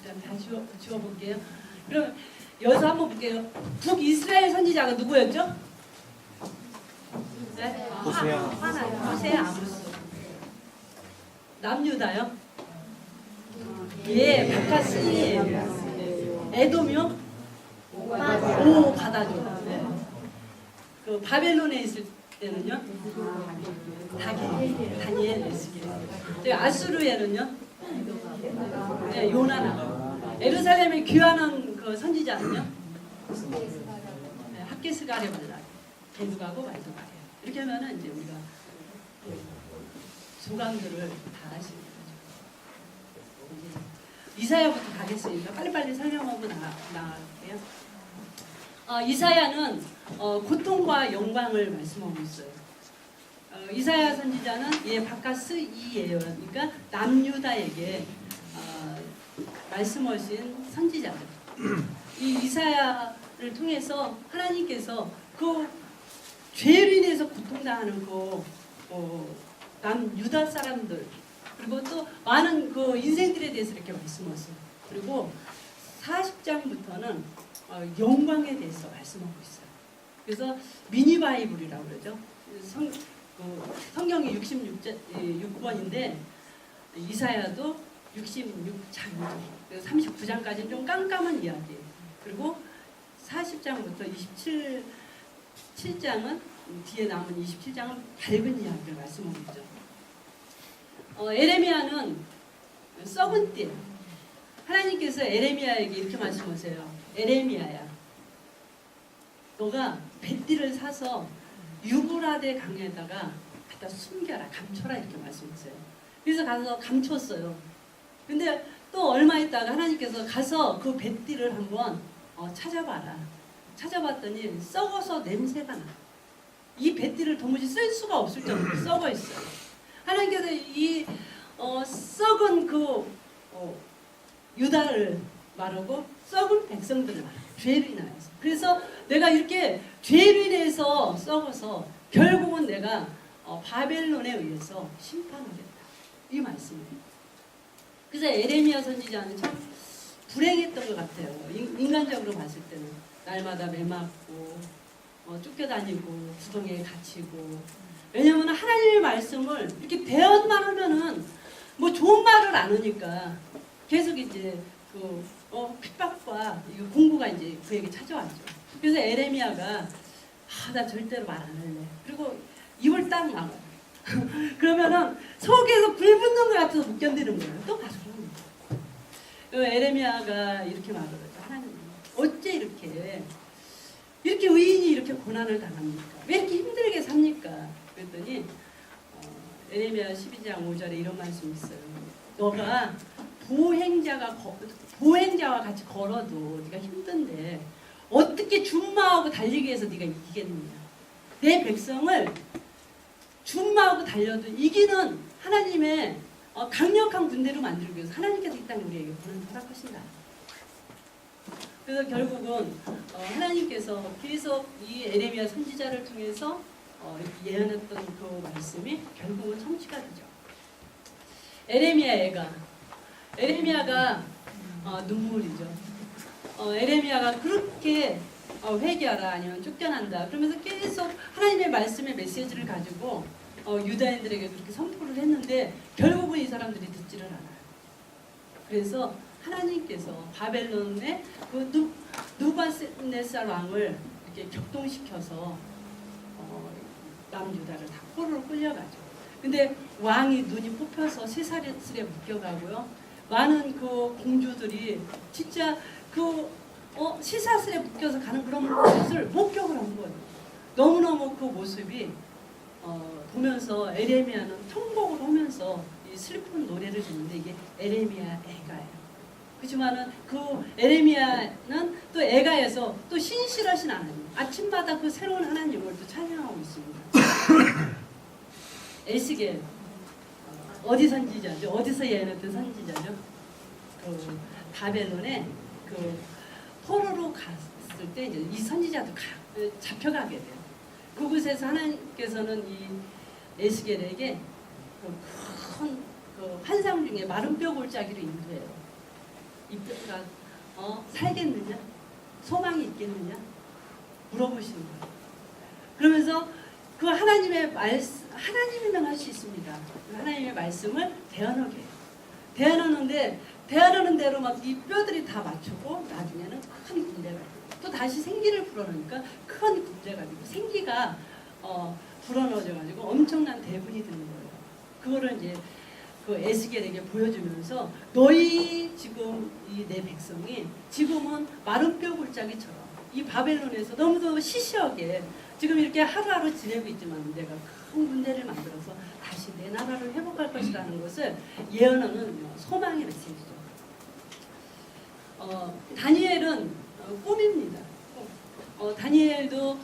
일단 다 지워볼게요. 그럼 여기서 한번 볼게요. 북이스라엘 선지자가 누구였죠? 네? 호세아 아모스. 남유다요? 예, 바카스니. 에돔이요? 오, 바다죠. 네. 그 바벨론에 있을 때는요? 다니엘, 에스겔. 아수르에는요? 네, 요나나. 예루살렘에 귀환한 그 선지자는요? 네, 학개스가 하려발라. 개두가고 말두가요. 이렇게 하면은 이제 우리가 소강들을 다 아시는 거죠. 이사야부터 가겠습니다. 빨리빨리 설명하고 나갈게요. 이사야는 고통과 영광을 말씀하고 있어요. 이사야 선지자는 바카스이예요. 그러니까 남유다에게 말씀하신 선지자들. 이 이사야를 통해서 하나님께서 그 죄로 인해서 고통당하는 남유다 사람들 그리고 또 많은 그 인생들에 대해서 이렇게 말씀하세요. 그리고 40장부터는 영광에 대해서 말씀하고 있어요. 그래서 미니 바이블이라고 그러죠. 성경이 66번인데 이사야도 66장이죠. 그래서 39장까지는 좀 깜깜한 이야기예요. 그리고 40장부터 27장은 뒤에 남은 27장은 밝은 이야기를 말씀하고 있죠. 에레미야는 썩은 띠. 하나님께서 에레미야에게 이렇게 말씀하세요. 에레미야야, 너가 뱃띠를 사서 유브라데 강에다가 갖다 숨겨라, 감춰라 이렇게 말씀하세요. 그래서 가서 감췄어요. 근데 또 얼마 있다가 하나님께서 가서 그 뱃띠를 한번 찾아봐라. 찾아봤더니 썩어서 냄새가 나. 이 뱃띠를 도무지 쓸 수가 없을 정도로 썩어 있어요. 하나님께서 이 썩은 유다를 말하고 썩은 백성들을 말하고 죄로 인하여서. 그래서 내가 이렇게 죄로 인해서 썩어서 결국은 내가 바벨론에 의해서 심판하겠다. 이 말씀이에요. 그래서 에레미야 선지자는 참 불행했던 것 같아요. 인간적으로 봤을 때는 날마다 매맞고 쫓겨다니고 구덩이에 갇히고. 왜냐하면 하나님의 말씀을 이렇게 대언만 하면은 뭐 좋은 말을 안 하니까 계속 이제 핍박과 공부가 이제 그에게 찾아왔죠. 그래서 에레미야가 나 절대로 말 안 할래. 그리고 입을 딱 막아요. 그러면은 속에서 불 붙는 것 같아서 못 견디는 거예요. 또 가서 그러는 에레미야가 이렇게 말을 하죠. 하나님, 어째 이렇게 의인이 이렇게 고난을 당합니까? 왜 이렇게 힘들게 삽니까? 그랬더니 에레미야 12장 5절에 이런 말씀이 있어요. 너가 보행자와 같이 걸어도 네가 힘든데 어떻게 준마하고 달리기 위해서 네가 이기겠느냐? 내 백성을 준마하고 달려도 이기는 하나님의 강력한 군대로 만들기 위해서 하나님께서 이 땅에 우리에게 고난을 허락하신다. 그래서 결국은 하나님께서 계속 이 에레미야 선지자를 통해서 예언했던 그 말씀이 결국은 성취가 되죠. 에레미야가 눈물이죠. 에레미야가 그렇게 회개하라 아니면 쫓겨난다 그러면서 계속 하나님의 말씀의 메시지를 가지고 유다인들에게 그렇게 선포를 했는데 결국은 이 사람들이 듣지를 않아요. 그래서 하나님께서 바벨론의 그 누부갓네살 왕을 이렇게 격동시켜서 남유다를 다 포로로 끌려가죠. 근데 왕이 눈이 뽑혀서 쇠사슬에 묶여가고요. 많은 그 공주들이 진짜 그 쇠사슬에 묶여서 가는 그런 것을 목격을 한 거예요. 너무너무 그 모습이 보면서 에레미야는 통곡을 하면서 이 슬픈 노래를 듣는데 이게 에레미야 애가예요. 그렇지만은 그 에레미야는 또 애가에서 또 신실하신 하나님, 아침마다 그 새로운 하나님을 또 찬양하고 있습니다. 에스겔 어디 선지자죠? 어디서 예언했던 선지자죠? 그 바벨론에 그 포로로 갔을 때 이제 이 선지자도 잡혀가게 돼요. 그곳에서 하나님께서는 이 에스겔에게 큰 그 환상 중에 마른 뼈 골짜기로 인도해요. 이 뼈가 살겠느냐? 소망이 있겠느냐? 물어보시는 거예요. 그러면서 그 하나님의 말씀, 하나님이면 할 수 있습니다. 하나님의 말씀을 대언하게 해요. 대언하는 대로 막 이 뼈들이 다 맞추고 나중에는 큰 군대가 되고 또 다시 생기를 불어넣으니까 큰 군대가 되고 생기가 불어넣어져가지고 엄청난 대군이 되는 거예요. 그거를 이제 그 에스겔에게 보여주면서 너희 지금 이 내 백성이 지금은 마른 뼈 골짜기처럼 이 바벨론에서 너무도 시시하게 지금 이렇게 하루하루 지내고 있지만 내가 큰 군대를 만들어서 다시 내 나라를 회복할 것이라는 것을 예언하는 소망의 메시지죠. 다니엘은 꿈입니다. 다니엘도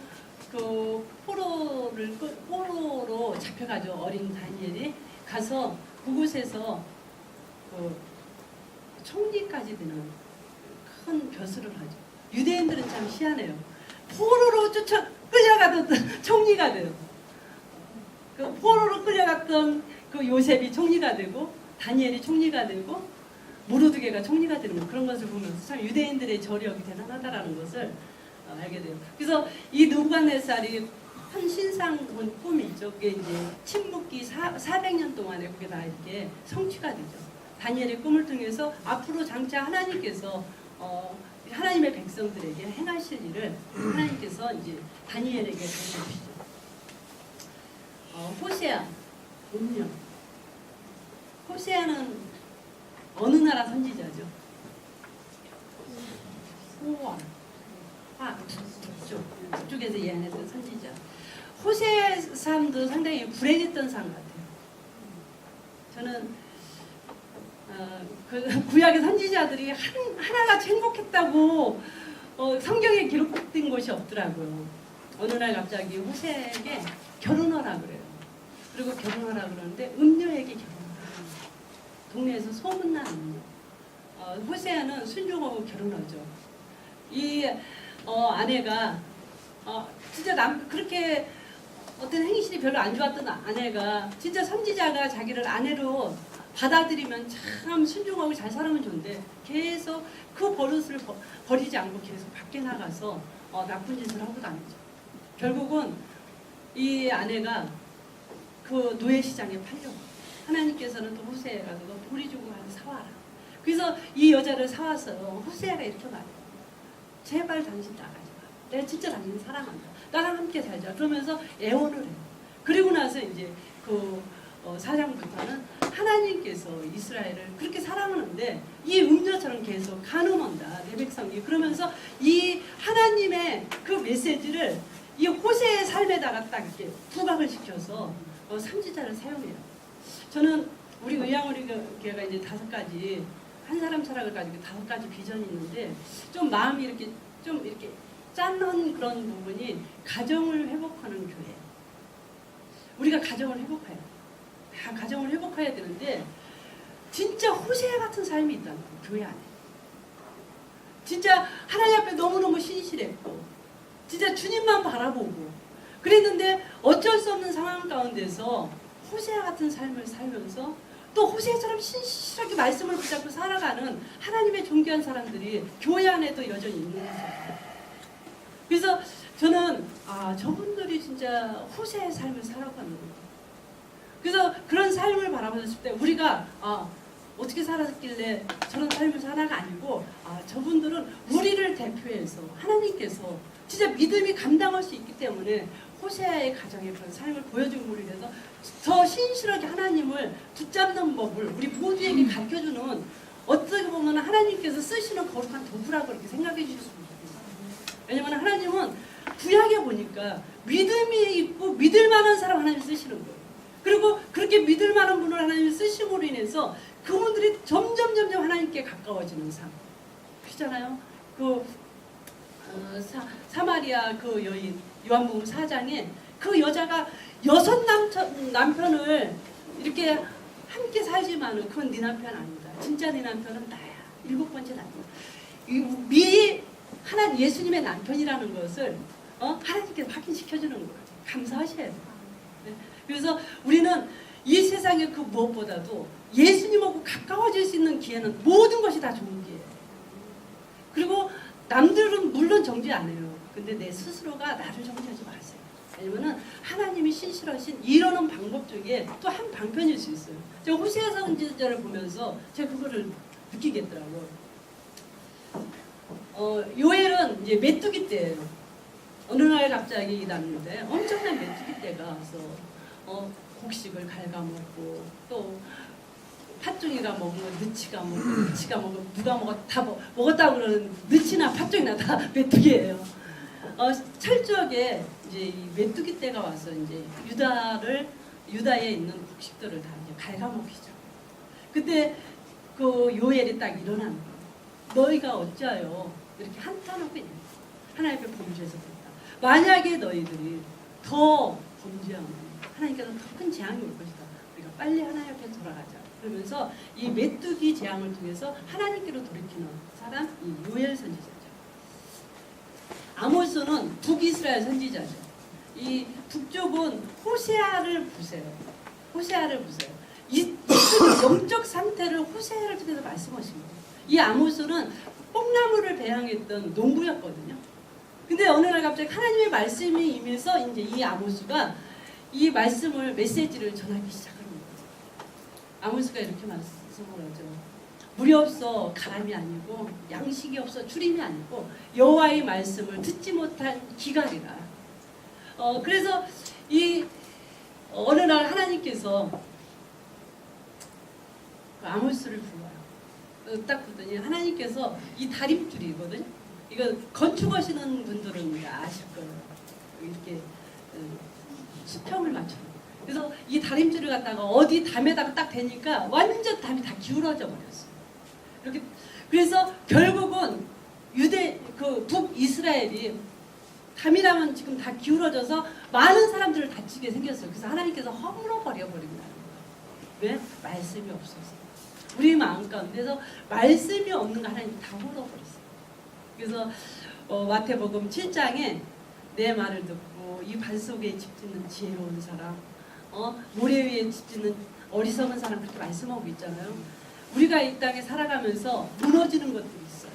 그 포로로 잡혀가죠. 어린 다니엘이 가서 그곳에서 그 총리까지 되는 큰 벼슬을 하죠. 유대인들은 참 희한해요. 포로로 끌려가던 총리가 돼요. 그 포로로 끌려갔던 그 요셉이 총리가 되고 다니엘이 총리가 되고 모르드게가 총리가 되는 거, 그런 것을 보면서 참 유대인들의 저력이 대단하다라는 것을 알게 돼요. 그래서 이 느부갓네살이 한 신상 본 꿈이 있죠. 그게 이제 침묵기 400년 동안에 그게 다 이렇게 성취가 되죠. 다니엘의 꿈을 통해서 앞으로 장차 하나님께서 하나님의 백성들에게 행하실 일을 하나님께서 이제 다니엘에게 보여주시죠. 호세아, 음녀. 호세아는 어느 나라 선지자죠? 호와, 그쪽에서 예언했던 선지자. 호세 삶도 상당히 불행했던 삶 같아요. 저는 그 구약의 선지자들이 하나같이 행복했다고 성경에 기록된 것이 없더라고요. 어느 날 갑자기 호세에게 결혼하라 그래요. 그리고 결혼하라 그러는데 음녀에게 결혼하라. 동네에서 소문난 음녀. 호세아는 순종하고 결혼하죠. 이 아내가 진짜 그렇게 어떤 행실이 별로 안 좋았던 아내가 진짜 선지자가 자기를 아내로 받아들이면 참 순종하고 잘 살아면 좋은데 계속 그 버릇을 버리지 않고 계속 밖에 나가서 나쁜 짓을 하고 다니죠. 결국은 이 아내가 그 노예시장에 팔려. 하나님께서는 또 호세아가 너 보리 주고 가서 사와라. 그래서 이 여자를 사와서 호세아가 이렇게 말해요. 제발 당신 나가지 마. 내가 진짜 당신 사랑한다. 나랑 함께 살자. 그러면서 애원을 해요. 그리고 나서 이제 그 사장부터는 하나님께서 이스라엘을 그렇게 사랑하는데 이 음녀처럼 계속 간음한다. 내 백성이. 그러면서 이 하나님의 그 메시지를 이 호세의 삶에다가 딱 이렇게 부각을 시켜서 선지자를 사용해요. 저는 우리 의양우리교회가 이제 5가지 한 사람 철학을 가지고 5가지 비전이 있는데 좀 마음이 이렇게 좀 이렇게 짠한 그런 부분이 가정을 회복하는 교회. 우리가 가정을 회복해요. 가정을 회복해야 되는데 진짜 호세 같은 삶이 있다는 거예요. 교회 안에. 진짜 하나님 앞에 너무너무 신실했고 진짜 주님만 바라보고 그랬는데 어쩔 수 없는 상황 가운데서 호세 같은 삶을 살면서 또 호세처럼 신실하게 말씀을 붙잡고 살아가는 하나님의 존귀한 사람들이 교회 안에도 여전히 있는 거죠. 그래서 저는 저분들이 진짜 호세의 삶을 살아가는 거예요. 그래서 그런 삶을 바라봤을 때 우리가 어떻게 살았길래 저런 삶을 살아가 아니고 저분들은 우리를 대표해서 하나님께서 진짜 믿음이 감당할 수 있기 때문에 호세아의 가정의 그런 삶을 보여줌으로 인해서 더 신실하게 하나님을 붙잡는 법을 우리 모두에게 가르쳐주는, 어떻게 보면 하나님께서 쓰시는 거룩한 도구라고 이렇게 생각해 주셨으면 좋겠어요. 왜냐면 하나님은 구약에 보니까 믿음이 있고 믿을 만한 사람 하나님 쓰시는 거예요. 그리고 그렇게 믿을 만한 분을 하나님이 쓰심으로 인해서 그분들이 점점 하나님께 가까워지는 삶. 그렇잖아요. 사마리아 그 여인, 요한복음 4장에 그 여자가 6 남편을 이렇게 함께 살지만은 그건 네 남편 아니다. 진짜 네 남편은 나야. 7번째 남편. 하나님 예수님의 남편이라는 것을 하나님께서 확인시켜주는 거예요. 감사하셔야 돼요. 네. 그래서 우리는 이 세상의 그 무엇보다도 예수님하고 가까워질 수 있는 기회는 모든 것이 다 좋은 기회예요. 그리고 남들은 물론 정죄 안 해요. 근데 내 스스로가 나를 정죄하지 마세요. 왜냐면은 하나님이 신실하신 이러는 방법 중에 또 한 방편일 수 있어요. 제가 호세아 선지자를 보면서 제가 그거를 느끼겠더라고요. 요엘은 이제 메뚜기 때예요. 어느 날 갑자기 났는데 엄청난 메뚜기 때가 와서 곡식을 갉아먹고 또 팥종이가 먹고 느치가 먹고 누가 다 먹었다고 그러는 느치나 팥종이나 다 메뚜기예요. 철저하게 이제 이 메뚜기 때가 와서 이제 유다에 있는 곡식들을 다 이제 갉아먹히죠. 그때 그 요엘이 딱 일어나는 거예요. 너희가 어찌하여 이렇게 한탄하고 있냐? 하나님 앞에 범죄해서 그렇다. 만약에 너희들이 더 범죄하면 하나님께서 더 큰 재앙이 올 것이다. 우리가 빨리 하나님 앞에 돌아가자. 그러면서 이 메뚜기 재앙을 통해서 하나님께로 돌이키는 사람, 이 요엘 선지자죠. 아모스는 북이스라엘 선지자죠. 이 북쪽은 호세아를 보세요. 이 영적 상태를 호세아를 통해서 말씀하신 거예요. 이 아모스는 뽕나무를 배양했던 농부였거든요. 근데 어느 날 갑자기 하나님의 말씀이 임해서 이제 이 아모스가 이 말씀을, 메시지를 전하기 시작합니다. 아모스가 이렇게 말씀을 하죠. 물이 없어 가람이 아니고 양식이 없어 주림이 아니고 여호와의 말씀을 듣지 못한 기갈이라. 그래서 이 어느 날 하나님께서 아모스를 불러요. 딱 보더니 하나님께서 이 다림줄이거든요. 이거 건축하시는 분들은 아실 거예요. 이렇게 수평을 맞춰. 그래서 이 다림줄을 갖다가 어디 담에다가 딱 대니까 완전 담이 다 기울어져 버렸어요. 이렇게 그래서 결국은 북이스라엘이 담이라면 지금 다 기울어져서 많은 사람들을 다치게 생겼어요. 그래서 하나님께서 허물어 버린다는 거예요. 왜? 말씀이 없어서. 우리 마음 가운데서 말씀이 없는 거 하나님이 다 헐어버렸어요. 그래서 마태복음 7장에 내 말을 듣고 이 반석에 집 짓는 지혜로운 사람, 모래 위에 집 짓는 어리석은 사람, 그렇게 말씀하고 있잖아요. 우리가 이 땅에 살아가면서 무너지는 것들이 있어요.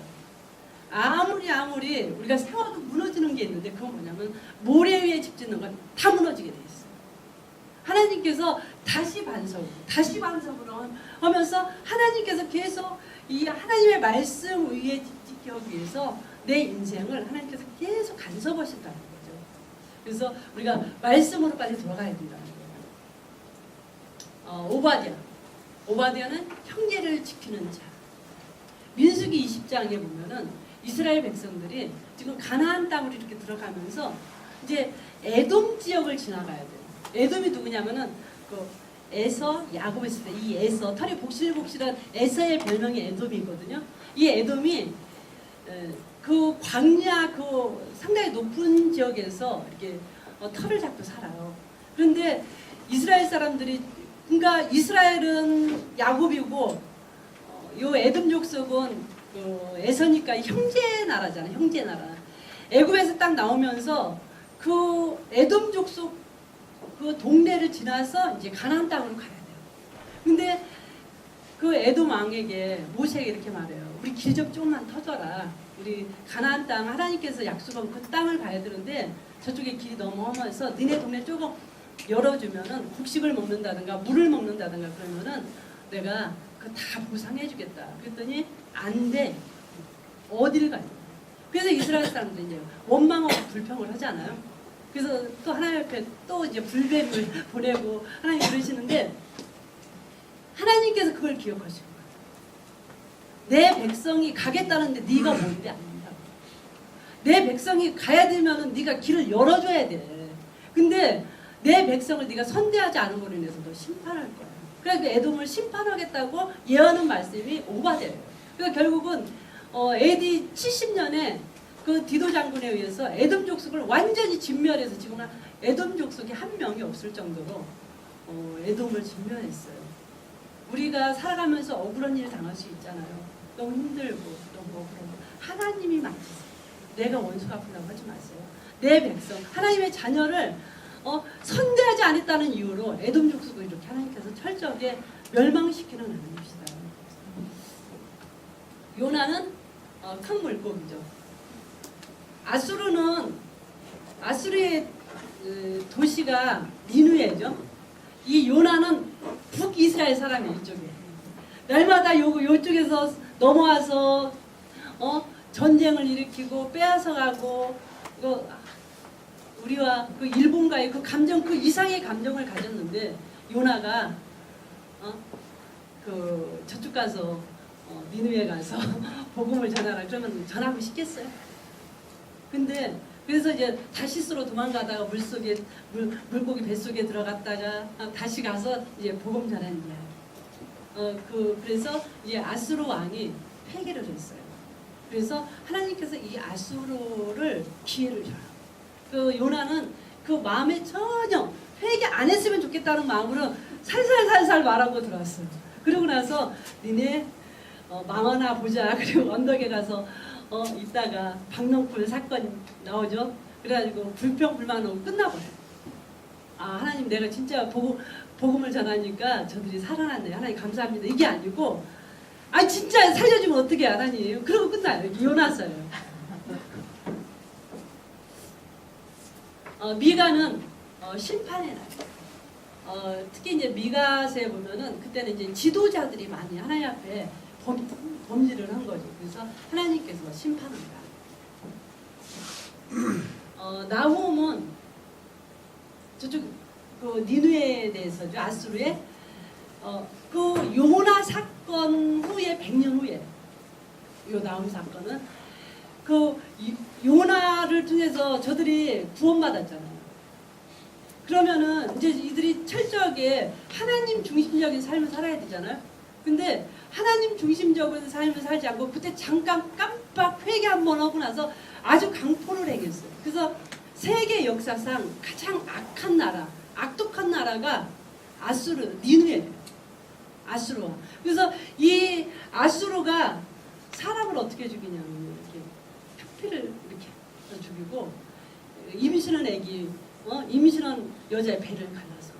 아무리 우리가 세워도 무너지는 게 있는데 그건 뭐냐면 모래 위에 집 짓는 건 다 무너지게 돼 있어요. 하나님께서 다시 반석으로 하면서 하나님께서 계속 이 하나님의 말씀 위에 짓기 위해서 내 인생을 하나님께서 계속 간섭하신다는 거죠. 그래서 우리가 말씀으로 빨리 돌아가야 된다는 거예요. 오바댜는 형제를 지키는 자. 민수기 20장에 보면은 이스라엘 백성들이 지금 가나안 땅으로 이렇게 들어가면서 이제 에돔 지역을 지나가야 돼요. 에돔이 누구냐면은 그 에서, 야곱이 있을 때 이 에서, 털이 복실복실한 에서의 별명이 에돔이거든요. 이 에돔이 그 광야 그 상당히 높은 지역에서 이렇게 털을 잡고 살아요. 그런데 이스라엘 사람들이, 그러니까 이스라엘은 야곱이고 요 에돔 족속은 에서니까 형제 나라잖아요. 형제 나라. 애굽에서 딱 나오면서 그 에돔 족속 그 동네를 지나서 이제 가나안 땅으로 가야 돼요. 근데 그 에돔 왕에게 모세에게 이렇게 말해요. 우리 길 좀 조금만 터져라. 우리 가나안 땅 하나님께서 약속한 그 땅을 가야 되는데 저쪽에 길이 너무 험해서 니네 동네 조금 열어주면은 곡식을 먹는다든가 물을 먹는다든가 그러면은 내가 그거 다 보상해주겠다. 그랬더니 안 돼. 어디를 가요? 그래서 이스라엘 사람들이 이제 원망하고 불평을 하잖아요. 그래서 또 하나님 앞에 또 이제 불뱀을 보내고 하나님 그러시는데 하나님께서 그걸 기억하시는 거예요. 내 백성이 가겠다는데 네가 뭔데 안 된다고. 내 백성이 가야 되면은 네가 길을 열어줘야 돼. 근데 내 백성을 네가 선대하지 않음으로 인해서 너 심판할 거야. 그래서 에돔을 심판하겠다고 예언하는 말씀이 오바돼요. 그래서 결국은 AD 70년에 그 디도 장군에 의해서 에돔 족속을 완전히 진멸해서 지금은 에돔 족속이 한 명이 없을 정도로 에돔을 진멸했어요. 우리가 살아가면서 억울한 일 당할 수 있잖아요. 너무 힘들고 너무 억울하고 하나님이 맡기세요. 내가 원수 갚으려고 하지 마세요. 내 백성 하나님의 자녀를 선대하지 않았다는 이유로 에돔 족속을 이렇게 하나님께서 철저하게 멸망시키는 하나님이시다. 요나는 큰 물고기죠. 아수르의 도시가 니누에죠. 이 요나는 북이스라엘 사람이에요. 이쪽에 날마다 요쪽에서 넘어와서 전쟁을 일으키고 빼앗아가고 우리와 그 일본과의 그 감정, 그 이상의 감정을 가졌는데 요나가 그 저쪽 가서 니누에 가서 복음을 전하라 그러면 전하고 싶겠어요? 근데 그래서 이제 다시스로 도망가다가 물고기 뱃속에 들어갔다가 다시 가서 이제 복음 전하는 거야. 그래서 이제 아수르 왕이 패기를 했어요. 그래서 하나님께서 이 아수르를 기회를 줘요. 그 요나는 그 마음에 전혀 회개 안 했으면 좋겠다는 마음으로 살살살살 말하고 들어왔어요. 그러고 나서 니네 망하나 보자. 그리고 언덕에 가서 있다가 박농풀 사건 나오죠. 그래가지고 불평불만하고 끝나버려요. 하나님 내가 진짜 복음을 전하니까 저들이 살아났네요. 하나님 감사합니다. 이게 아니고 진짜 살려주면 어떻게 하나님. 그러고 끝나요. 요나서요. 미가는 심판의 날. 특히 이제 미가서에 보면은 그때는 이제 지도자들이 많이 하나님 앞에 범죄를 한 거죠. 그래서 하나님께서 심판합니다. 나훔은 저쪽 그 니누에 대해서죠. 아수르에 그 요나 사건 후에 100년 후에 요 나훔 사건은 그 요나를 통해서 저들이 구원받았잖아요. 그러면은 이제 이들이 철저하게 하나님 중심적인 삶을 살아야 되잖아요. 근데 하나님 중심적인 삶을 살지 않고 그때 잠깐 깜빡 회개 한번 하고 나서 아주 강포를 행했어요. 그래서 세계 역사상 가장 악한 나라, 악독한 나라가 아수르, 니누에요. 아수르와. 그래서 이 아수르가 사람을 어떻게 죽이냐면 이렇게 표피를 이렇게 죽이고 임신한 애기, 임신한 여자의 배를 갈라서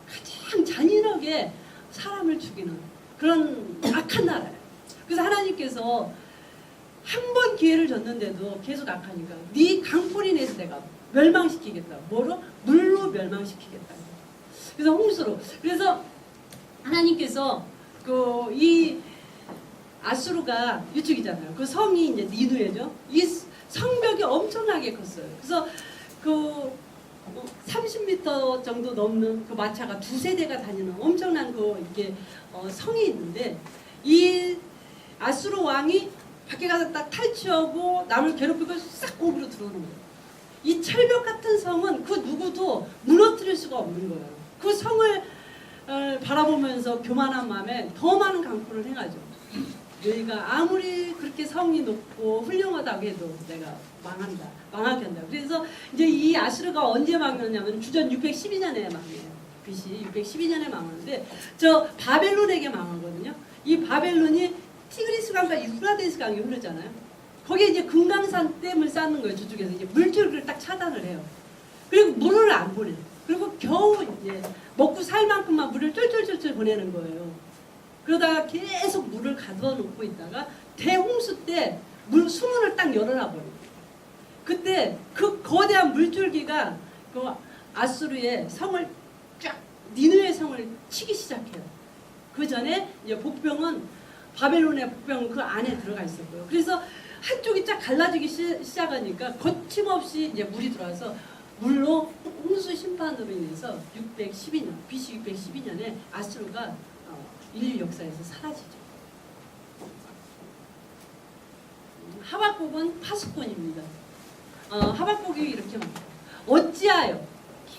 가장 잔인하게 사람을 죽이는 그런 악한 나라예요. 그래서 하나님께서 한 번 기회를 줬는데도 계속 악하니까 네 강포리 내서 내가 멸망시키겠다. 뭐로? 물로 멸망시키겠다. 그래서 홍수로. 그래서 하나님께서 이 아수르가 이쪽이잖아요. 그 성이 이제 니누에죠. 이 성벽이 엄청나게 컸어요. 그래서 그 30m 정도 넘는 그 마차가 2세대가 다니는 엄청난 이게 성이 있는데 이 아수르 왕이 밖에 가서 딱 탈취하고 남을 괴롭히고 싹 거기로 들어오는 거예요. 이 철벽 같은 성은 그 누구도 무너뜨릴 수가 없는 거예요. 그 성을 바라보면서 교만한 마음에 더 많은 강포를 행하죠. 너희가 아무리 그렇게 성이 높고 훌륭하다고 해도 내가 망하게 한다. 그래서 이제 이 아수르가 언제 망했냐면 주전 612년에 망해요. BC 612년에 망하는데 저 바벨론에게 망하거든요. 이 바벨론이 티그리스 강과 유프라데스 강이 흐르잖아요. 거기에 이제 금강산 댐을 쌓는 거예요. 저쪽에서 이제 물줄기를 딱 차단을 해요. 그리고 물을 안 보내요. 그리고 겨우 이제 먹고 살 만큼만 물을 쫄쫄쫄쫄 보내는 거예요. 그러다가 계속 물을 가둬놓고 있다가 대홍수 때 수문을 딱 열어놔버려요. 그때 그 거대한 물줄기가 그 아수르의 성을 쫙 니누의 성을 치기 시작해요. 그 전에 이제 복병은 바벨론의 복병은 그 안에 들어가 있었고요. 그래서 한쪽이 쫙 갈라지기 시작하니까 거침없이 이제 물이 들어와서 물로 홍수 심판으로 인해서 612년, BC 612년에 아수르가 인류 역사에서 사라지죠. 하박국은 파수꾼입니다. 하박국이 이렇게 말해요. 어찌하여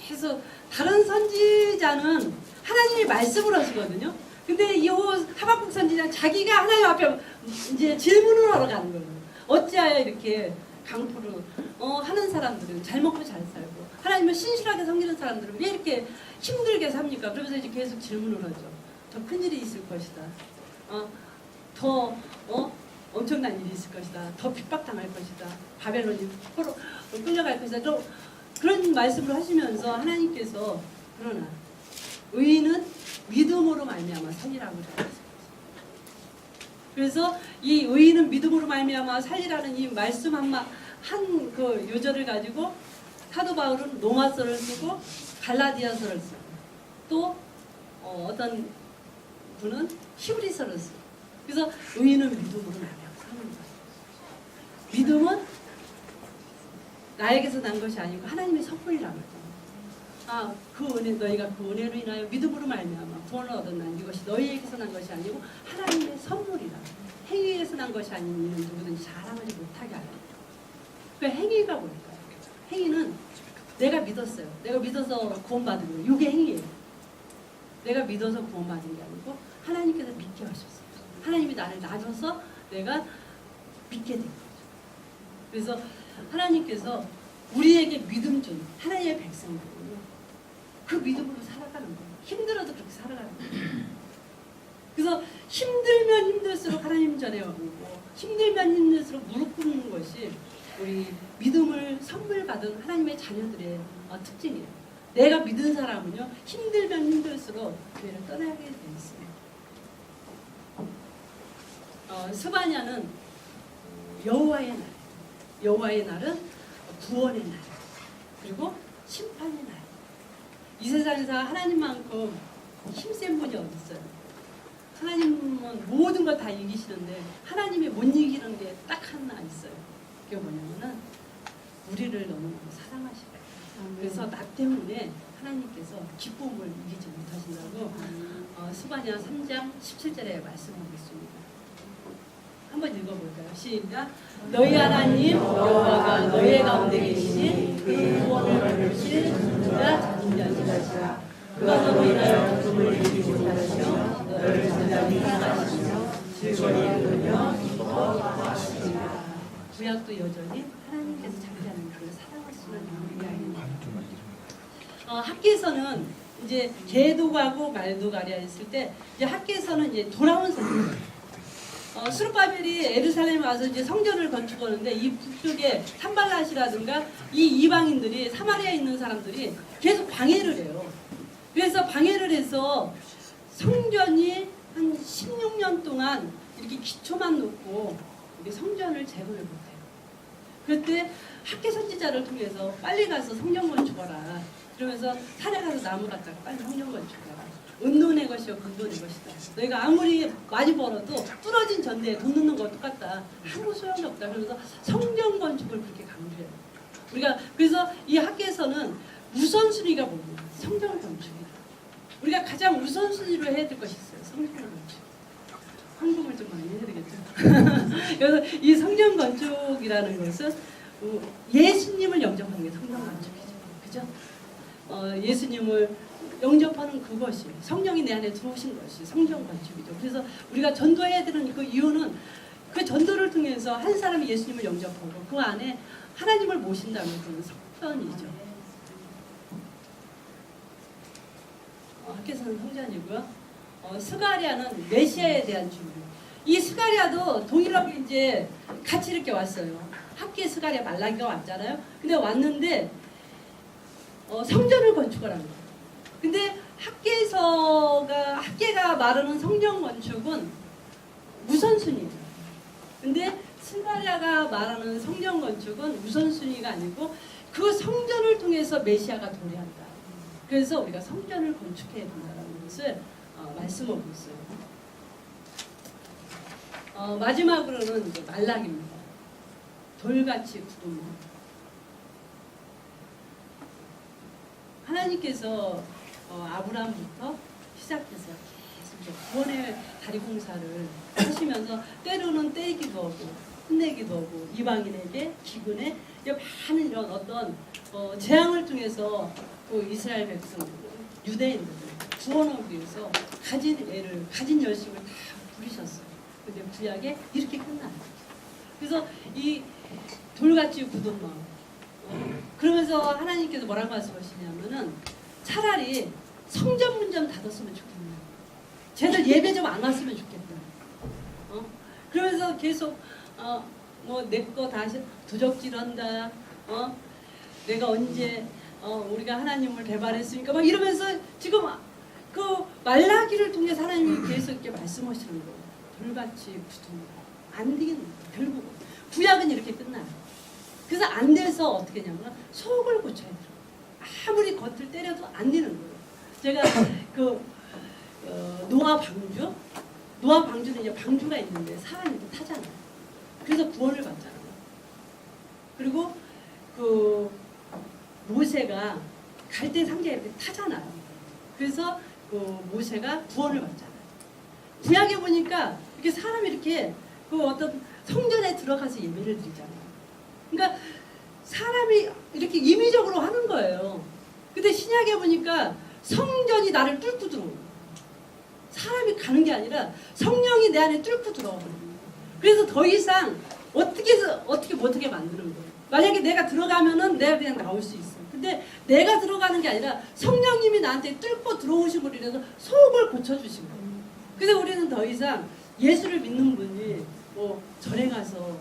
계속 다른 선지자는 하나님이 말씀을 하시거든요. 근데 이 하박국 선지자는 자기가 하나님 앞에 이제 질문을 하러 가는 거예요. 어찌하여 이렇게 강포를 하는 사람들은 잘 먹고 잘 살고 하나님을 신실하게 섬기는 사람들은 왜 이렇게 힘들게 삽니까? 그러면서 이제 계속 질문을 하죠. 더 큰 일이 있을 것이다. 더 엄청난 일이 있을 것이다. 더 핍박당할 것이다. 바벨론이 포로 끌려갈 것이다. 또 그런 말씀을 하시면서 하나님께서 그러나 의인은 믿음으로 말미암아 살리라고 하셨습니다. 그래서 이 의인은 믿음으로 말미암아 살리라는 이 말씀 한 그 요절을 가지고 사도 바울은 로마서를 쓰고 갈라디아서를 쓰고 또 어떤 분은 히브리서를 쓰고 그래서 의인은 믿음으로 말미암아 사는 거예요. 믿음은 나에게서 난 것이 아니고 하나님의 선물이란 말이죠. 그 은혜 너희가 그 은혜로 인하여 믿음으로 말미암아 구원을 얻었나니 이것이 너희에게서 난 것이 아니고 하나님의 선물이라. 행위에서 난 것이 아닌 이는 누구든지 자랑하지 못하게 하라. 그 행위가 뭘까요? 행위는 내가 믿었어요. 내가 믿어서 구원받은 거예요. 이게 행위예요. 내가 믿어서 구원받은 게 아니고 하나님께서 믿게 하셨어요. 하나님이 나를 낳아서 내가 믿게 된 거죠. 그래서 하나님께서 우리에게 믿음 준 하나님의 백성들은요. 그 믿음으로 살아가는 거예요. 힘들어도 그렇게 살아가는 거예요. 그래서 힘들면 힘들수록 하나님 전에 오고 힘들면 힘들수록 무릎 꿇는 것이 우리 믿음을 선물 받은 하나님의 자녀들의 특징이에요. 내가 믿은 사람은요. 힘들면 힘들수록 교회를 떠나게 돼 있어요. 스바냐는 여호와의 날, 여호와의 날은 구원의 날, 그리고 심판의 날. 이 세상에서 하나님만큼 힘센 분이 어디 있어요? 하나님은 모든 걸 다 이기시는데 하나님이 못 이기는 게 딱 하나 있어요. 그게 뭐냐면은 우리를 너무너무 사랑하시고 그래서 나 때문에 하나님께서 기쁨을 이기지 못하신다고 스바냐 3장 17절에 말씀하고 있습니다. 한번 읽어볼까요? 시작. 너희 하나님 여호와가 너희 가운데 계시니 그 구원을 베푸실 자 자신자시라. 그가 너로 인하여 기쁨을 이기지 못하시며 너를 단단히 사랑하시며 즐거이 부르며 기뻐하시리라. 구약도 여전히 하나님께서 자기라는 그를 사랑하시는 이야기입니다. 학계에서는 이제 개도가고 말도가랴 했을 때 이제 학계에서는 이제 돌아온 선지자. 스룹바벨이 에루살렘에 와서 이제 성전을 건축하는데 이 북쪽에 산발랏이라든가 이 이방인들이 사마리아에 있는 사람들이 계속 방해를 해요. 그래서 방해를 해서 성전이 한 16년 동안 이렇게 기초만 놓고 이렇게 성전을 재건을 못해요. 그때 학계 선지자를 통해서 빨리 가서 성전 건축하라. 그러면서 산에 가서 나무 갖다가 빨리 성전 건축하라. 은돈의 것이요 금돈의 것이다. 너희가 아무리 많이 벌어도 뚫어진 전대에 돈 넣는 거 똑같다. 아무 소용이 없다. 그러면서 성전 건축을 그렇게 강조해요. 우리가 그래서 이 학계에서는 우선순위가 뭡니까? 성전 건축이다. 우리가 가장 우선순위로 해야 될 것이 있어요. 성전 건축. 헌금을 좀 많이 해야 되겠죠. 그래서 이 성전 건축이라는 것은 예수님을 영접하는 게 성전 건축이죠. 그죠? 예수님을 영접하는 그것이 성령이 내 안에 들어오신 것이 성전 건축이죠. 그래서 우리가 전도해야 되는 그 이유는 그 전도를 통해서 한 사람이 예수님을 영접하고 그 안에 하나님을 모신다는 그런 성전이죠. 학계에서는 성전이고요. 스가랴는 메시아에 대한 준비. 이 스가랴도 동일하게 이제 같이 이렇게 왔어요. 학계 스가랴 말라기가 왔잖아요. 근데 왔는데 성전을 건축하라는 거예요. 근데 학계가 말하는 성전 건축은 우선순위예요. 근데 스가랴가 말하는 성전 건축은 우선순위가 아니고 그 성전을 통해서 메시아가 도래한다. 그래서 우리가 성전을 건축해야 된다는 것을 말씀하고 있어요. 마지막으로는 이제 말라기입니다. 돌같이 굳은 마음. 하나님께서 아브라함부터 시작해서 계속 구원의 다리 공사를 하시면서 때로는 떼기도 하고 혼내기도 하고 이방인에게 기근에 많은 이런 어떤 재앙을 통해서 그 이스라엘 백성 유대인들을 구원하기 위해서 가진 애를 가진 열심을 다 부리셨어요. 근데 구약에 이렇게 끝나요. 그래서 이 돌같이 굳은 마음. 그러면서 하나님께서 뭐라고 말씀하시냐면은 차라리 성전 문 좀 닫았으면 좋겠네요. 쟤들 예배 좀 안 왔으면 좋겠다. 그러면서 계속 뭐 내 거 다시 도적질한다. 내가 언제 우리가 하나님을 배반했으니까 막 이러면서 지금 그 말라기를 통해 하나님이 계속 이렇게 말씀하시는 거예요. 돌같이 굳은 안 되겠는 거예요. 결국 구약은 이렇게 끝나요. 그래서 안 돼서 어떻게 하냐면 속을 고쳐야 돼요. 아무리 겉을 때려도 안 되는 거예요. 제가 그 노아 방주는 이제 방주가 있는데 사람이 이렇게 타잖아요. 그래서 구원을 받잖아요. 그리고 그 모세가 갈대 상자에 이렇게 타잖아요. 그래서 그 모세가 구원을 받잖아요. 구약에 보니까 이렇게 사람이 이렇게 그 어떤 성전에 들어가서 예배를 드리잖아요. 그러니까 사람이 이렇게 임의적으로 하는 거예요. 근데 신약에 보니까 성전이 나를 뚫고 들어오는 거예요. 사람이 가는 게 아니라 성령이 내 안에 뚫고 들어오는 거예요. 그래서 더 이상 어떻게 못하게 만드는 거예요. 만약에 내가 들어가면은 내가 그냥 나올 수 있어. 근데 내가 들어가는 게 아니라 성령님이 나한테 뚫고 들어오심으로 인해서 속을 고쳐주신 거예요. 그래서 우리는 더 이상 예수를 믿는 분이 뭐 절에 가서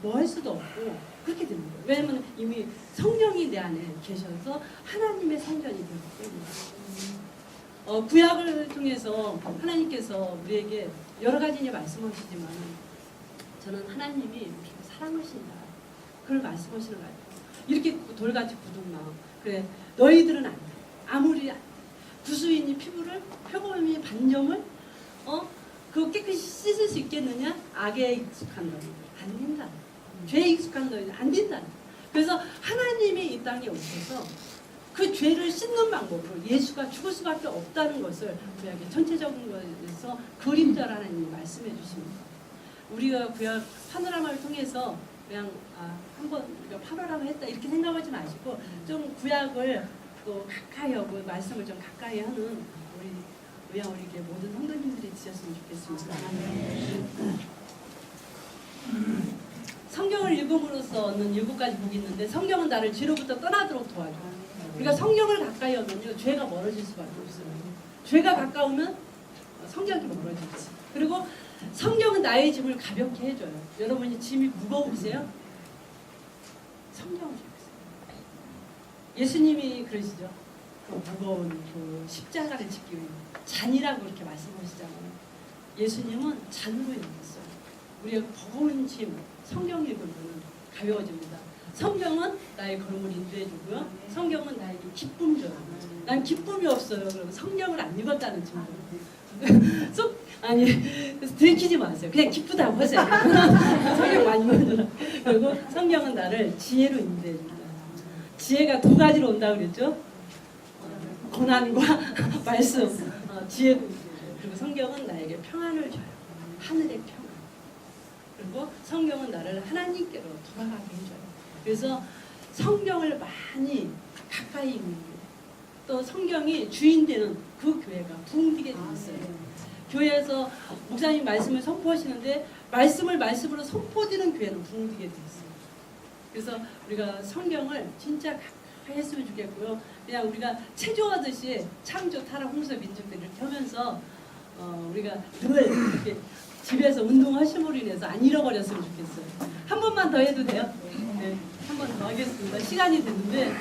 뭐 할 수도 없고 그렇게 되는 거예요. 왜냐하면 이미 성령이 내 안에 계셔서 하나님의 성전이 되기 때문에 구약을 통해서 하나님께서 우리에게 여러 가지 이제 말씀하시지만 저는 하나님이 우리를 사랑하신다. 그걸 말씀하시는 거 같아요. 이렇게 돌같이 굳은 마음. 그래 너희들은 안 돼. 아무리 구수인이 피부를 표범이 반점을 그거 깨끗이 씻을 수 있겠느냐? 악에 익숙한 너희들 안 된다. 죄에 익숙한 너희들 안 된다. 그래서 하나님이 이 땅에 오셔서 그 죄를 씻는 방법으로 예수가 죽을 수밖에 없다는 것을 구약의 전체적인 것에서 그림자로 하나님이 말씀해 주십니다. 우리가 구약 파노라마를 통해서 그냥 한번 우리가 파노라마 했다 이렇게 생각하지 마시고 좀 구약을 또 가까이 하고 말씀을 좀 가까이 하는 우리 모든 성도님들이 되셨으면 좋겠습니다. 성경을 읽음으로써 얻는 7가지 복이 있는데 성경은 나를 죄로부터 떠나도록 도와줘요. 우리가 성경을 가까이 하면요 죄가 멀어질 수밖에 없어요. 죄가 가까우면 성경이 멀어지지. 그리고 성경은 나의 짐을 가볍게 해줘요. 여러분이 짐이 무거우세요? 성경을 읽으세요. 예수님이 그러시죠. 그 무거운 그 십자가를 지키고 잔이라고 그렇게 말씀하시잖아요. 예수님은 잔으로 읽었어요. 우리가 버거운 짐 성경 읽으면 가벼워집니다. 성경은 나의 걸음을 인도해주고요. 성경은 나에게 기쁨 줘요. 난 기쁨이 없어요. 그러면 성경을 안 읽었다는 증거. 그래서 들키지 마세요. 그냥 기쁘다고 하세요. 성경 많이 읽어줘라. 그리고 성경은 나를 지혜로 인도해줍니다. 지혜가 2가지로 온다고 그랬죠. 고난과 말씀, 지혜도 있어요. 그리고 성경은 나에게 평안을 줘요. 하늘의 평안. 그리고 성경은 나를 하나님께로 돌아가게 해줘요. 그래서 성경을 많이 가까이 읽는 거예요. 또 성경이 주인 되는 그 교회가 부흥되게 되어 있어요. 교회에서 목사님 말씀을 선포하시는데 말씀으로 선포되는 교회는 부흥되게 되어 있어요. 그래서 우리가 성경을 진짜 가까이 했으면 좋겠고요. 그냥 우리가 체조하듯이 창조, 타락, 홍수, 민족들 이렇게 하면서 우리가 늘 이렇게 집에서 운동하심으로 인해서 안 잃어버렸으면 좋겠어요. 한 번만 더 해도 돼요? 네, 한 번 더 하겠습니다. 시간이 됐는데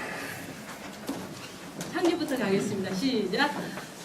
창조부터 가겠습니다. 시작.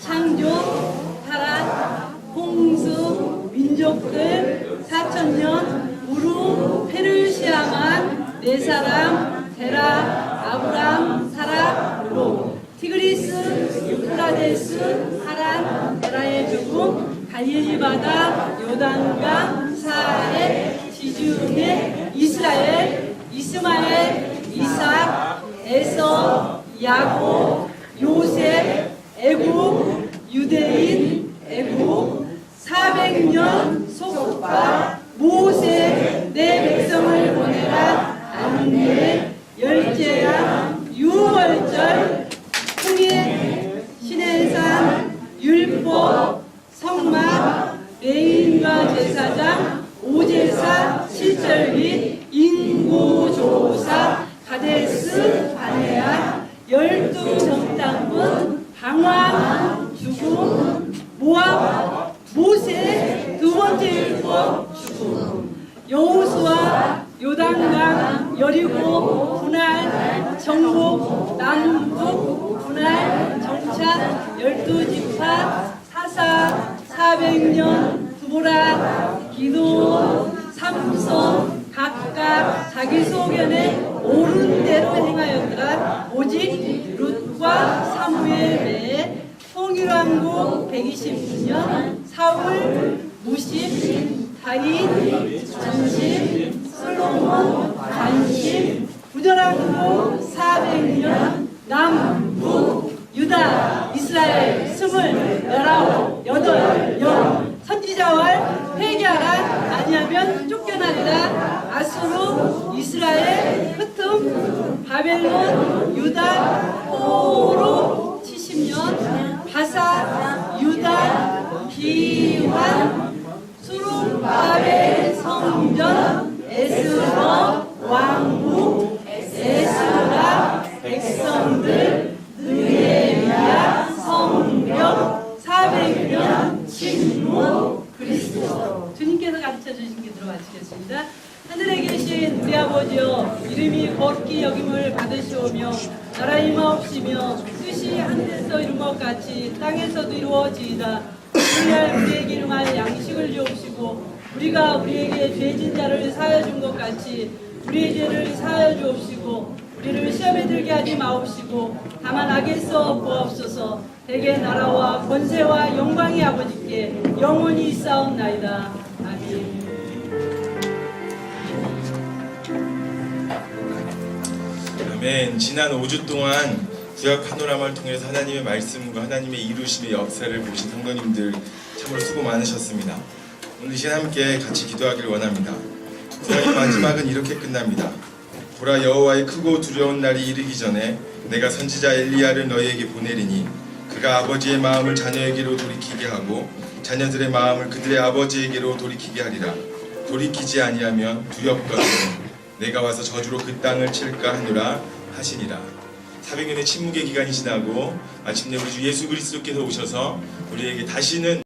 창조, 타락, 홍수, 민족들, 4,000년, 우루, 페르시아만, 4사람, 데라, 아브람, 사라, 로, 티그리스, 유프라데스, 하란, 데라의 죽음, 갈릴리 바다, 요단강, 사해, 지중해, 이스라엘, 이스마엘, 이삭, 에서, 야곱, 요셉, 애굽, 유대인, 애굽, 400년 속국과 모세 내 백성을 보내라. 안내, 열제야, 유월절, 풍일, 시내산, 율법, 성막, 레인과 제사장, 오제사, 실절기, 인구조사, 가데스, 바네아, 12정탐꾼, 방황, 죽음, 모압, 모세 두 번째 율법, 죽음, 여호수아, 요단강, 여리고, 분할, 정복, 남북, 분할, 정착, 12지파, 사사, 400년, 두보라, 기도원, 삼손, 각각 자기 소견에 옳은 대로 행하였더라. 오직 룻과 사무엘 외에 통일왕국 129년, 사울, 무심, 다윗, 전심, 솔로몬, 관심, 구절왕국 400년, 남북, 유다, 이스라엘 29, 8, 선지자와 회개하라. 아니하면 쫓겨나리라. 아수르, 이스라엘, 흩음, 바벨론, 유다, 포로 70년, 바사, 유다, 비환, 수룹바벨 성전, 에스더, 왕국, 에스라, 백성들, 느헤미야, 성벽, 400년, 침묵, 그리스도. 주님께서 가르쳐 주신 게 들어마치겠습니다. 하늘에 계신 우리 아버지여, 이름이 거룩히 여김을 받으시오며 나라 임하옵시며 뜻이 하늘에서 이룬 것 같이 땅에서도 이루어지이다. 오늘날 우리에게 일용할 양식을 주옵시고 우리가 우리에게 죄진 자를 사하여 준 것 같이 우리의 죄를 사하여 주옵시고 우리를 시험에 들게 하지 마옵시고 다만 악에서 구하옵소서. 대개 나라와 권세와 영광이 아버지께 영원히 있사옵나이다. 아멘. 아멘. 지난 5주 동안 구약 파노라마를 통해서 하나님의 말씀과 하나님의 이루심의 역사를 보신 성도님들 참으로 수고 많으셨습니다. 오늘 이 시간 함께 같이 기도하기를 원합니다. 구약의 마지막은 이렇게 끝납니다. 보라, 여호와의 크고 두려운 날이 이르기 전에 내가 선지자 엘리야를 너희에게 보내리니 그가 아버지의 마음을 자녀에게로 돌이키게 하고 자녀들의 마음을 그들의 아버지에게로 돌이키게 하리라. 돌이키지 아니하면 두렵거든 내가 와서 저주로 그 땅을 칠까 하노라 하시니라. 400년의 침묵의 기간이 지나고 마침내 우리 주 예수 그리스도께서 오셔서 우리에게 다시는